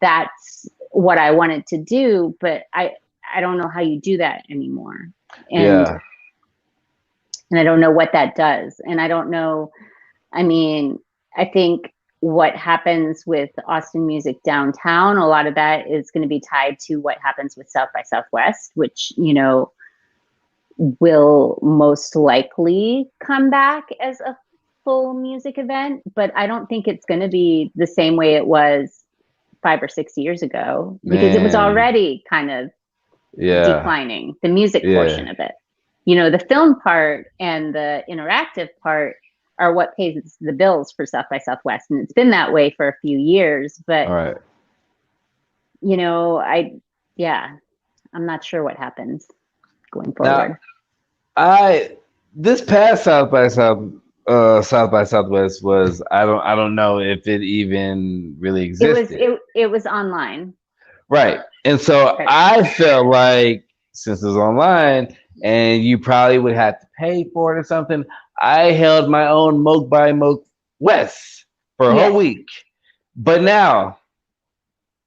that's what I wanted to do. But I don't know how you do that anymore. And I don't know what that does. And I don't know. I mean, I think what happens with Austin music downtown, a lot of that is going to be tied to what happens with South by Southwest, which, will most likely come back as a full music event. But I don't think it's going to be the same way it was 5 or 6 years ago, because it was already kind of declining, the music portion of it. The film part and the interactive part are what pays the bills for South by Southwest. And it's been that way for a few years, but I'm not sure what happens going forward. Now, this past South by Southwest was, I don't know if it even really existed. It was online. Right. And so I felt like, since it was online and you probably would have to pay for it or something, I held my own Moke by Moke West for a whole week. But now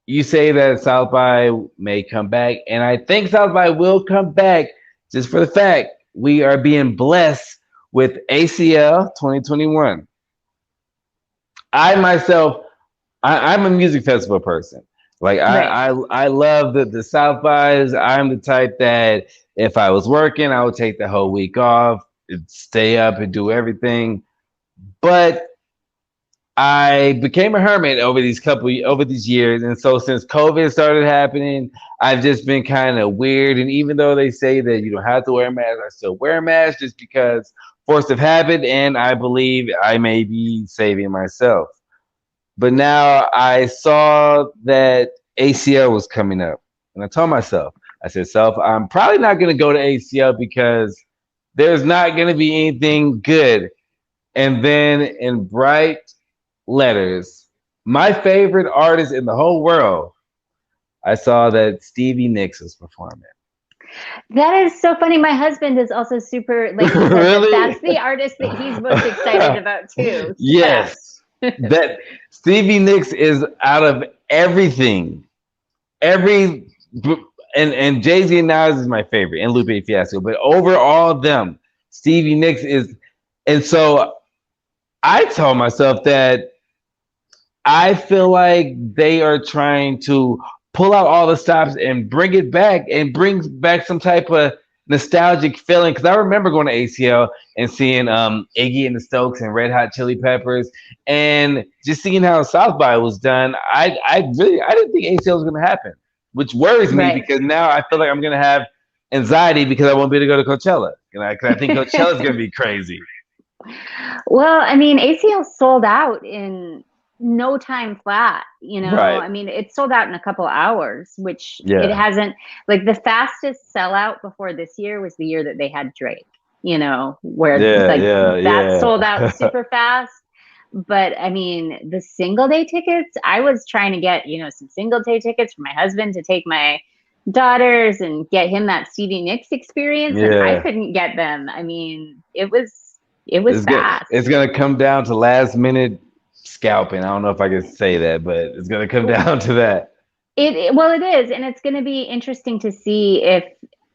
you say that South by may come back, and I think South by will come back just for the fact we are being blessed with ACL 2021. I'm a music festival person. Like I love the South bys. I'm the type that if I was working, I would take the whole week off, stay up and do everything. But I became a hermit over these years, and so since COVID started happening, I've just been kind of weird. And even though they say that you don't have to wear a mask, I still wear a mask just because force of habit, and I believe I may be saving myself. But now I saw that ACL was coming up, and I told myself, I said, "Self, I'm probably not going to go to ACL because there's not going to be anything good." And then in bright letters, my favorite artist in the whole world, I saw that Stevie Nicks was performing. That is so funny. My husband is also super, like, really? That's the artist that he's most excited about too. Yes. That Stevie Nicks is out of everything. And Jay-Z and Nas is my favorite, and Lupe Fiasco. But over all of them, Stevie Nicks is. And so I told myself that I feel like they are trying to pull out all the stops and bring it back and bring back some type of nostalgic feeling. Because I remember going to ACL and seeing Iggy and the Stokes and Red Hot Chili Peppers, and just seeing how South by was done. I didn't think ACL was going to happen, which worries me because now I feel like I'm going to have anxiety because I won't be able to go to Coachella. Because I think Coachella is going to be crazy. Well, I mean, ACL sold out in no time flat, I mean, it sold out in a couple hours, which it hasn't. Like, the fastest sellout before this year was the year that they had Drake, where that sold out super fast. But I mean, the single day tickets, I was trying to get, some single day tickets for my husband to take my daughters and get him that Stevie Nicks experience, and I couldn't get them. I mean, it was fast. It's gonna come down to last minute scalping. I don't know if I can say that, but it's going to come down to that. It is, and it's going to be interesting to see if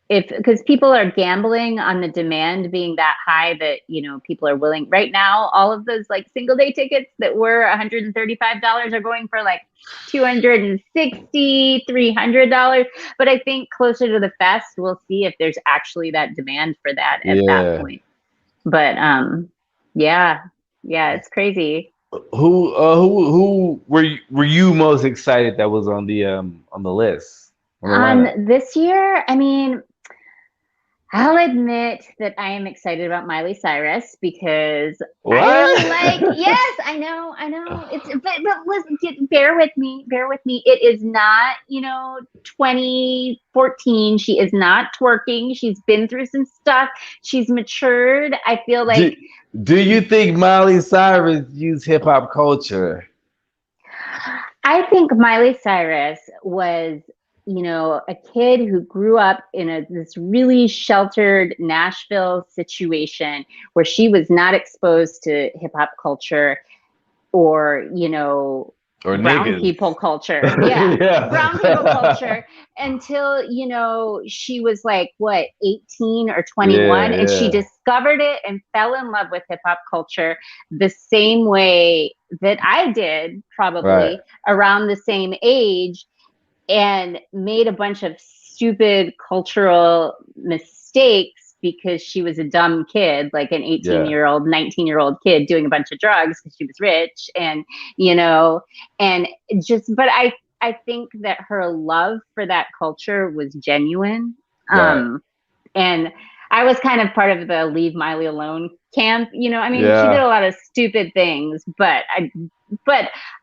because people are gambling on the demand being that high that people are willing. Right now, all of those like single day tickets that were $135 are going for like $260, $300. But I think closer to the fest, we'll see if there's actually that demand for that at that point. But it's crazy. Who were you most excited that was on the list? On this year, I mean, I'll admit that I am excited about Miley Cyrus because I really like. Yes, I know. It's but listen, bear with me. It is not 2014. She is not twerking. She's been through some stuff. She's matured. I feel like. Do you think Miley Cyrus used hip hop culture? I think Miley Cyrus was you know, a kid who grew up in this really sheltered Nashville situation where she was not exposed to hip hop culture or, you know, Or brown niggas. people culture. Yeah. Brown people culture until, you know, she was like, what, 18 or 21. Yeah, and she yeah. discovered it and fell in love with hip hop culture the same way that I did, Right. probably around the same age, and made a bunch of stupid cultural mistakes because she was a dumb kid, like an 18-year-old, 19-year-old kid doing a bunch of drugs because she was rich. And, you know, and just, but I think that her love for that culture was genuine. Right. And I was kind of part of the leave Miley alone camp. You know, I mean, she did Yeah. a lot of stupid things, but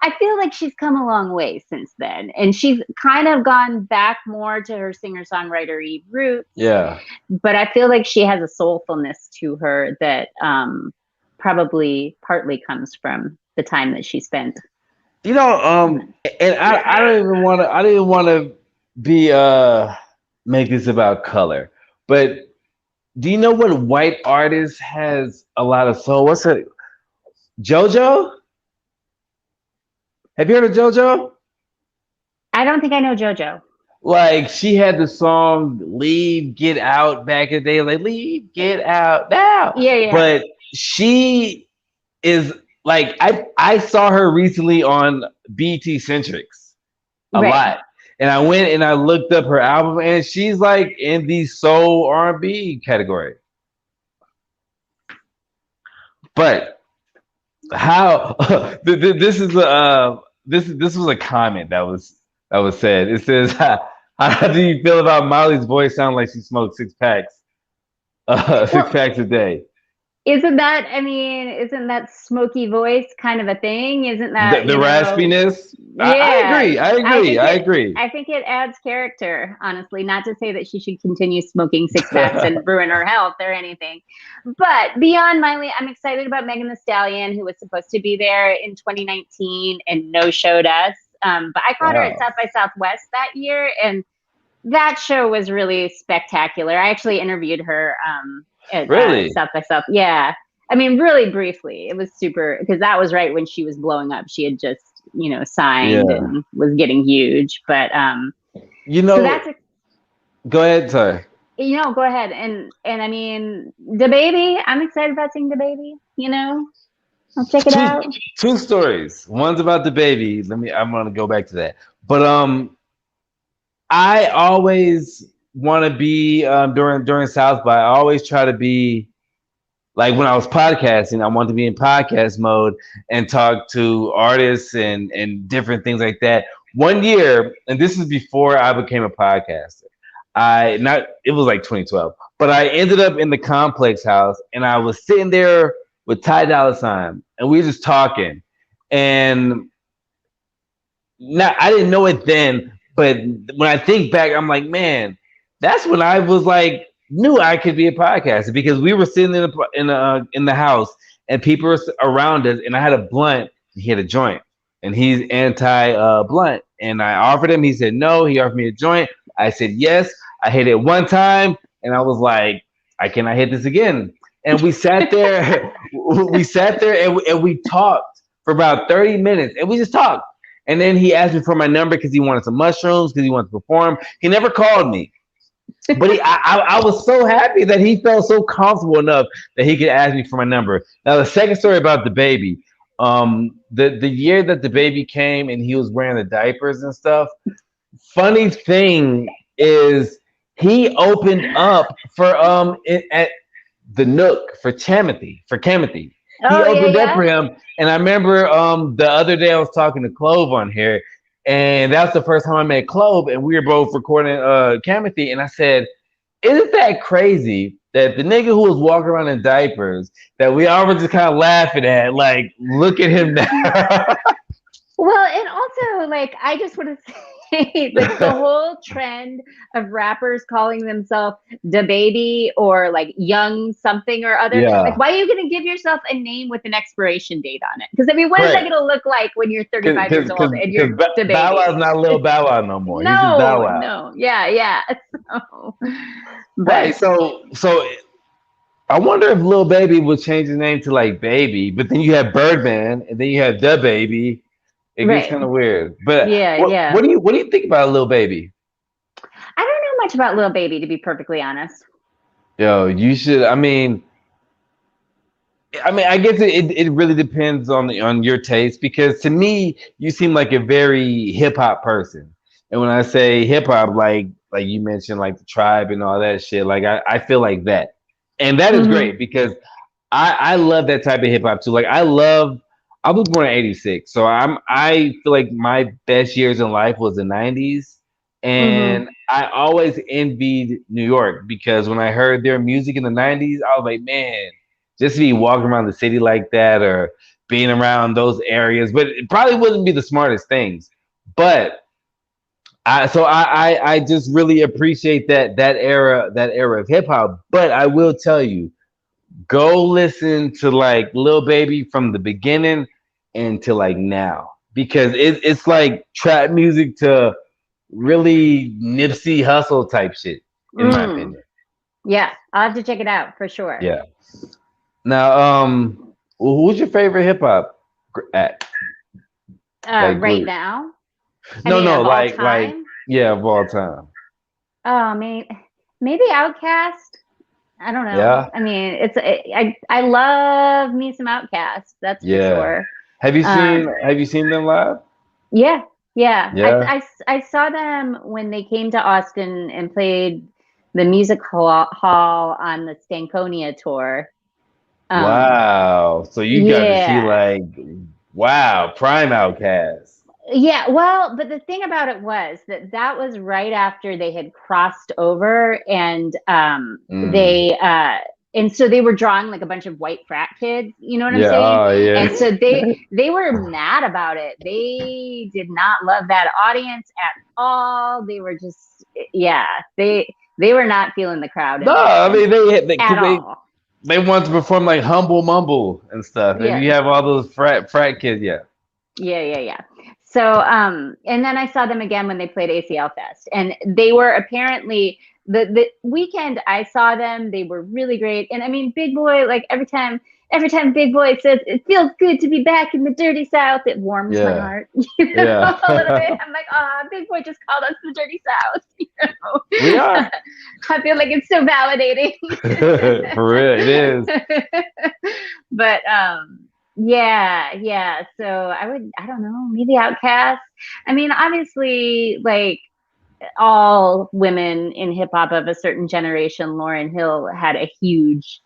I feel like she's come a long way since then. And she's kind of gone back more to her singer-songwriter-y roots. Yeah. But I feel like she has a soulfulness to her that probably partly comes from the time that she spent. You know, and I don't even want to be make this about color, but do you know what white artist has a lot of soul? What's it? JoJo? Have you heard of JoJo? I don't think I know JoJo. Like she had the song "Leave, Get Out" back in the day, like "Leave, Get Out now." Yeah. But she is like I saw her recently on BT Centrics a lot, and I went and I looked up her album, and she's like in the soul R&B category. But how this is this was a comment that was said. It says, how do you feel about Molly's voice sound like she smoked six packs a day? Isn't that smoky voice kind of a thing? Isn't that The raspiness? Yeah, I agree. I think it adds character, honestly. Not to say that she should continue smoking six packs and ruin her health or anything. But beyond Miley, I'm excited about Megan Thee Stallion, who was supposed to be there in 2019 and no-showed us. But I caught her at South by Southwest that year, and that show was really spectacular. I actually interviewed her at South by South. Yeah. I mean, really briefly. It was super, because that was right when she was blowing up. She had just, you know, signed and was getting huge. But you know, so go ahead, sorry. You know, go ahead. And I mean, DaBaby, I'm excited about seeing DaBaby, you know. I'll check it out. Two stories. One's about DaBaby. I'm gonna go back to that. But I always want to be during South by. I always try to be like when I was podcasting. I wanted to be in podcast mode and talk to artists and different things like that. One year, and this is before I became a podcaster. It was like 2012, but I ended up in the Complex house and I was sitting there with Ty Dolla $ign and we were just talking. And now I didn't know it then. But when I think back, I'm like, man, that's when I was like, knew I could be a podcaster because we were sitting in the house and people were around us, and I had a blunt, and he had a joint, and he's anti blunt, and I offered him. He said no. He offered me a joint. I said yes. I hit it one time, and I was like, I cannot hit this again. And we sat there, and we talked for about 30 minutes, and we just talked. And then he asked me for my number because he wanted some mushrooms, because he wanted to perform. He never called me. But I was so happy that he felt so comfortable enough that he could ask me for my number. Now, the second story about DaBaby. The year that DaBaby came and he was wearing the diapers and stuff, funny thing is he opened up for at the Nook for Kamothy. He opened up for him. And I remember the other day I was talking to Clove on here, and that was the first time I met Clove, and we were both recording Kamothy, and I said, isn't that crazy that the nigga who was walking around in diapers that we all were just kind of laughing at, like, look at him now. Well, and also, like, I just want to say, like the whole trend of rappers calling themselves the baby or like young something or other. Yeah. Like, why are you going to give yourself a name with an expiration date on it? Because I mean, what is that going to look like when you're 35 years old and you're the baby? Bow Wow's not Lil Bow Wow no more. He's just Bow Wow. No, yeah. So, right. So I wonder if Lil Baby would change his name to like Baby, but then you have Birdman, and then you have the Baby. It gets kind of weird. But what do you think about Lil Baby? I don't know much about Lil Baby, to be perfectly honest. Yo, you should. I mean, I guess it really depends on your taste, because to me, you seem like a very hip hop person. And when I say hip hop, like you mentioned, like the Tribe and all that shit, like I feel like that. And that is great, because I love that type of hip hop too. Like I was born in '86, so I feel like my best years in life was the '90s, and I always envied New York, because when I heard their music in the '90s, I was like, man, just to be walking around the city like that, or being around those areas, but it probably wouldn't be the smartest things. But I just really appreciate that era of hip hop. But I will tell you, go listen to like Lil Baby from the beginning and to like now, because it's like trap music to really Nipsey Hussle type shit, in my opinion. Yeah, I'll have to check it out for sure. Yeah. Now, who's your favorite hip hop act? Right now? No, like of all time. Oh, maybe Outkast. I don't know. Yeah. I mean, I love me some Outkast. That's for sure. Have you seen them live? Yeah. Yeah. I saw them when they came to Austin and played the music hall on the Stankonia tour. Wow. So you got to see like, prime Outkast. Yeah, well, but the thing about it was that was right after they had crossed over, and and so they were drawing like a bunch of white frat kids, you know what I'm saying? Oh, yeah. And so they were mad about it. They did not love that audience at all. They were just they were not feeling the crowd. No, I mean they want to perform like Humble Mumble and stuff. Yeah. And you have all those frat kids, yeah. So, and then I saw them again when they played ACL Fest, and they were apparently the weekend I saw them, they were really great. And I mean, Big Boy, like every time Big Boy says it feels good to be back in the dirty South, it warms my heart. You know, a little bit. I'm like, Big Boy just called us the dirty South. You know? We are. I feel like it's so validating. For real, it is. But yeah. So I don't know, maybe Outkast. I mean, obviously, like all women in hip hop of a certain generation, Lauryn Hill had a huge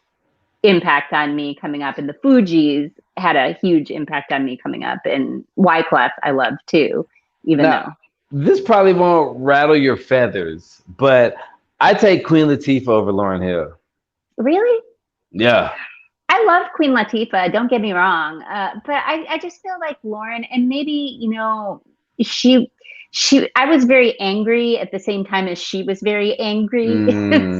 impact on me coming up, and the Fugees had a huge impact on me coming up, and Wyclef I love too, though. This probably won't rattle your feathers, but I take Queen Latifah over Lauryn Hill. Really? Yeah. I love Queen Latifah, don't get me wrong, but I just feel like Lauryn, and maybe, you know, I was very angry at the same time as she was very angry.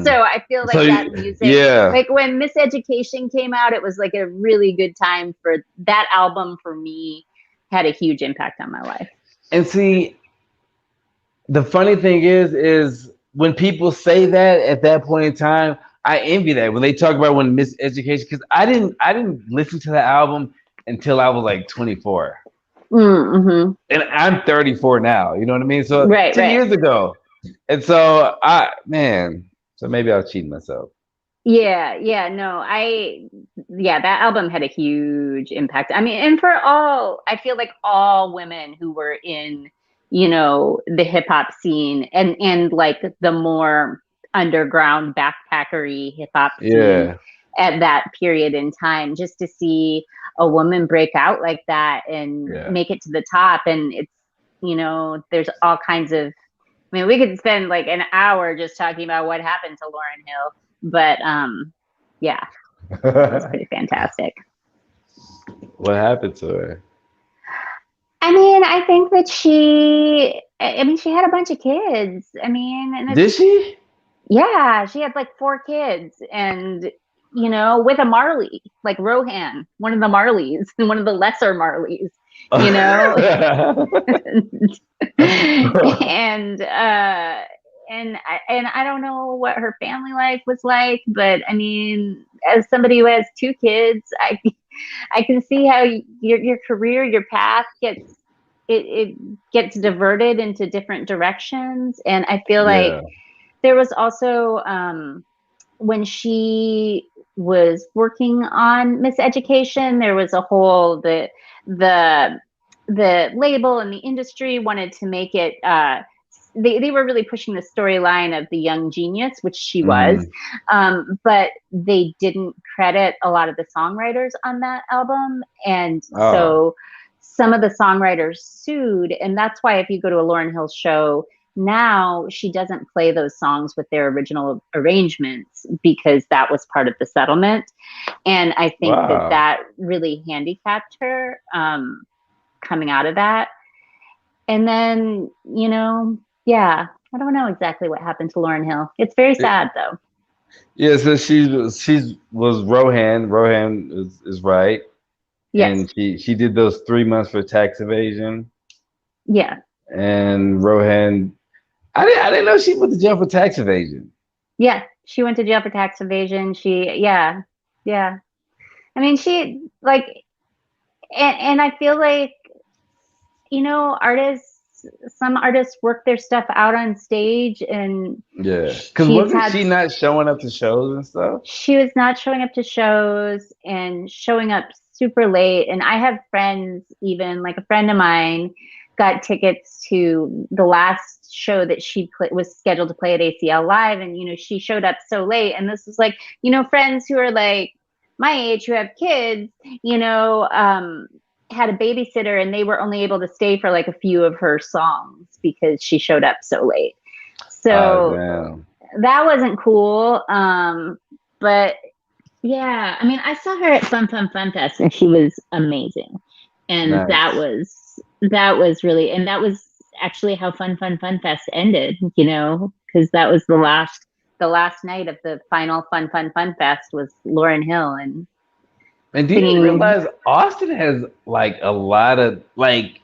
So I feel like that music, like when Miseducation came out, it was like a really good time for that album. For me, had a huge impact on my life. And see, the funny thing is when people say that at that point in time, I envy that when they talk about when Miseducation, because I didn't listen to the album until I was like 24. Mm-hmm. And I'm 34 now, you know what I mean? So 10 years ago. And so so maybe I was cheating myself. That album had a huge impact. I mean, and I feel like all women who were in, you know, the hip hop scene and like the more underground backpackery hip hop scene at that period in time, just to see a woman break out like that and make it to the top. And it's, you know, there's all kinds of, I mean, we could spend like an hour just talking about what happened to Lauryn Hill, but it was pretty fantastic. What happened to her? I mean, I think that I mean, she had a bunch of kids. I mean, and Did she? yeah, she had like 4 kids, and with a Marley, like Rohan, one of the Marleys, one of the lesser Marleys, you know. and and I don't know what her family life was like, but I mean, as somebody who has 2 kids, I can see how your career, your path it gets diverted into different directions, and I feel like there was also when she was working on Miss Education, there was a whole the label and the industry wanted to make it they were really pushing the storyline of the young genius, which she was, but they didn't credit a lot of the songwriters on that album, and so some of the songwriters sued, and that's why if you go to a Lauryn Hill show now, she doesn't play those songs with their original arrangements because that was part of the settlement, and I think that really handicapped her coming out of that. And then, yeah, I don't know exactly what happened to Lauryn Hill. It's very sad, though. Yeah, so she was Rohan. Rohan is right. Yes. And she did those 3 months for tax evasion. Yeah. And Rohan, I didn't know she went to jail for tax evasion. Yeah, she went to jail for tax evasion. Yeah. I mean, she like, and I feel like, some artists work their stuff out on stage, and because wasn't she not showing up to shows and stuff? She was not showing up to shows and showing up super late. And I have friends, even like a friend of mine got tickets to the last show that she was scheduled to play at ACL Live, and she showed up so late. And this is like, friends who are like my age who have kids, had a babysitter, and they were only able to stay for like a few of her songs because she showed up so late. So that wasn't cool. But yeah, I mean, I saw her at Fun Fest, and she was amazing. And that was really, and that was actually how Fun Fest ended, because that was the last night of the final Fun Fest was Lauryn Hill. And do you realize Austin has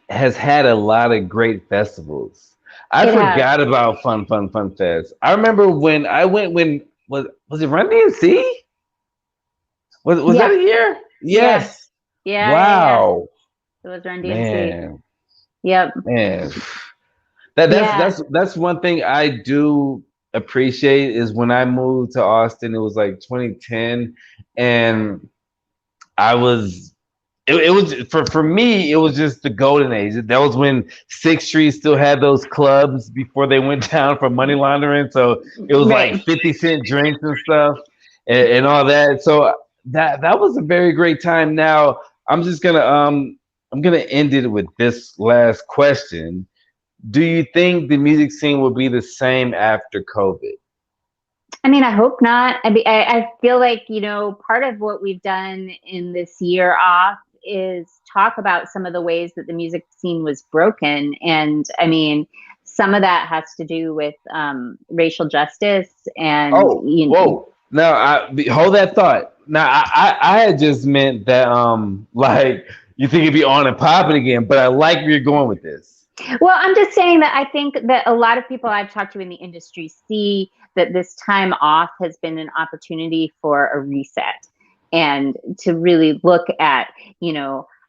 has had a lot of great festivals? I forgot about Fun Fest. I remember when I went was it Run DMC? Was that a year? Yes. Yeah. Wow. Yeah. It was Run DMC. Man. Yep. Man. That's one thing I do appreciate is when I moved to Austin, it was like 2010, and it was for me, it was just the golden age. That was when 6th Street still had those clubs before they went down for money laundering. So it was like 50-cent drinks and stuff and all that. So that was a very great time. Now I'm just gonna end it with this last question. Do you think the music scene will be the same after COVID? I mean, I hope not. I feel like, part of what we've done in this year off is talk about some of the ways that the music scene was broken. And I mean, some of that has to do with racial justice and, whoa. Now, hold that thought. Now, I had just meant that, like, you think it'd be on and popping again, but I like where you're going with this. Well, I'm just saying that I think that a lot of people I've talked to in the industry see that this time off has been an opportunity for a reset and to really look at,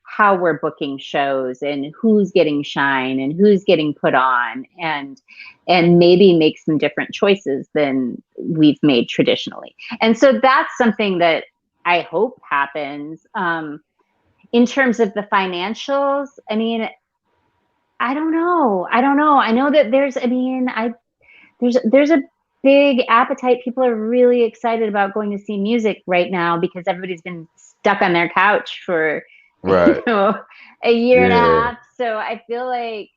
how we're booking shows and who's getting shine and who's getting put on, and maybe make some different choices than we've made traditionally. And so that's something that I hope happens. In terms of the financials, I mean, I don't know. I know that there's a big appetite. People are really excited about going to see music right now because everybody's been stuck on their couch for a year and a half. So I feel like,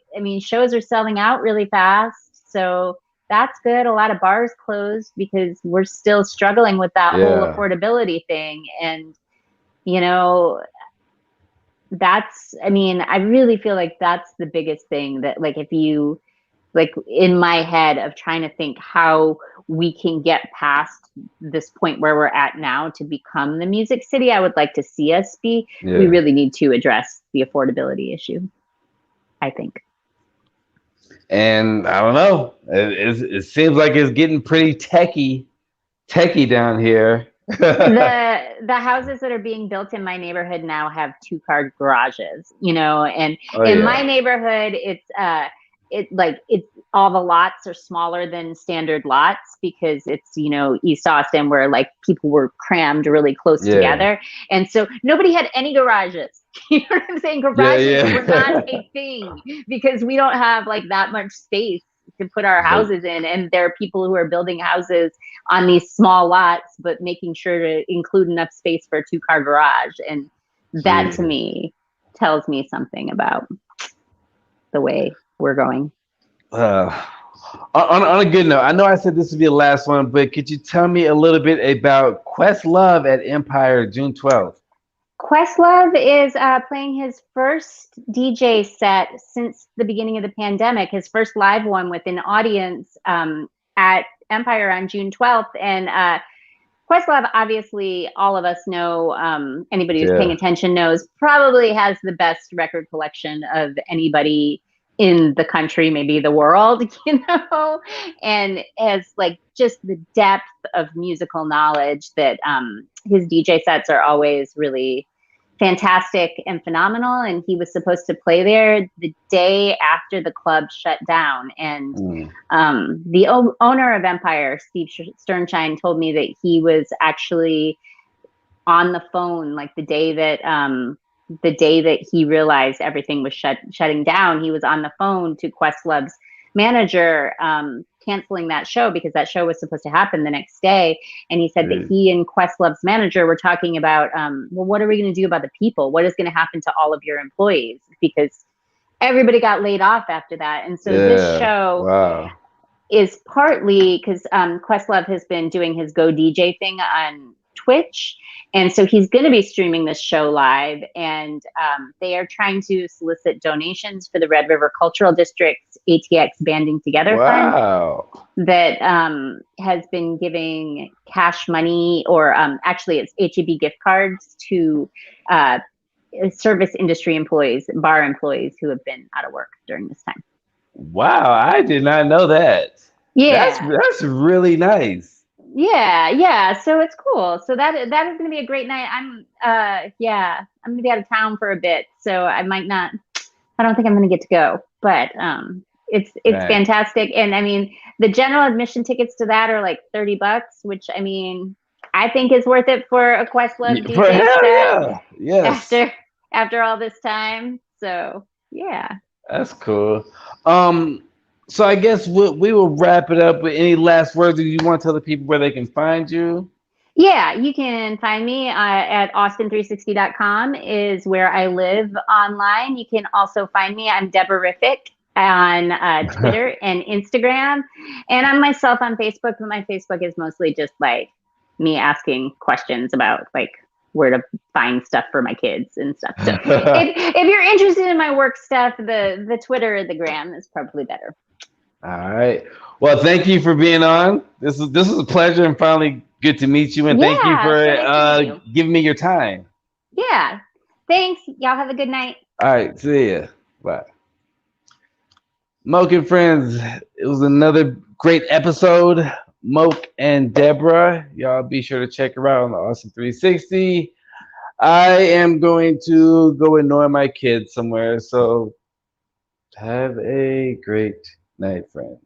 shows are selling out really fast. So that's good. A lot of bars closed because we're still struggling with that whole affordability thing. And, I mean, I really feel like that's the biggest thing that, like, if you, like, in my head of trying to think how we can get past this point where we're at now to become the music city I would like to see us be, we really need to address the affordability issue, I think. And I don't know. It seems like it's getting pretty techie down here. The houses that are being built in my neighborhood now have 2-car garages, you know, and in my neighborhood, it's all the lots are smaller than standard lots because it's, you know, East Austin, where like people were crammed really close together. And so nobody had any garages. You know what I'm saying? Garages were not a thing because we don't have like that much space to put our houses in. And there are people who are building houses on these small lots, but making sure to include enough space for a 2-car garage. And that to me tells me something about the way we're going. On a good note, I know I said this would be the last one, but could you tell me a little bit about Questlove at Empire June 12th? Questlove is playing his first DJ set since the beginning of the pandemic, his first live one with an audience at Empire on June 12th. And Questlove, obviously, all of us know, anybody who's paying attention knows, probably has the best record collection of anybody in the country, maybe the world, you know, and has like just the depth of musical knowledge that his DJ sets are always really fantastic and phenomenal. And he was supposed to play there the day after the club shut down. And the owner of Empire, Steve Sternshine, told me that he was actually on the phone like the day that he realized everything was shutting down. He was on the phone to Questlove's manager, canceling that show because that show was supposed to happen the next day. And he said that he and Questlove's manager were talking about, well, what are we going to do about the people? What is going to happen to all of your employees? Because everybody got laid off after that. And so this show is partly because Questlove has been doing his Go DJ thing on Twitch. And so he's going to be streaming this show live, and they are trying to solicit donations for the Red River Cultural District's ATX Banding Together Fund that has been giving cash money, or actually it's HEB gift cards to service industry employees, bar employees who have been out of work during this time. Wow, I did not know that. Yeah, that's really nice. Yeah. So it's cool. So that is going to be a great night. I'm going to be out of town for a bit, so I don't think I'm going to get to go. But it's fantastic, and I mean the general admission tickets to that are like $30, which I mean I think is worth it for a Questlove DJ set. Yes. After all this time. So yeah. That's cool. So I guess we will wrap it up with any last words. Do you want to tell the people where they can find you? Yeah, you can find me at austin360.com is where I live online. You can also find me. I'm Deborific on Twitter and Instagram. And I'm myself on Facebook, but my Facebook is mostly just like me asking questions about like where to find stuff for my kids and stuff. So if you're interested in my work stuff, the Twitter or the gram is probably better. All right. Well, thank you for being on. This is a pleasure, and finally good to meet you. And thank you for giving me your time. Yeah. Thanks. Y'all have a good night. All right. See ya. Bye. Moke and friends, it was another great episode. Moke and Deborah. Y'all be sure to check her out on the Austin 360. I am going to go annoy my kids somewhere. So have a great night, friends.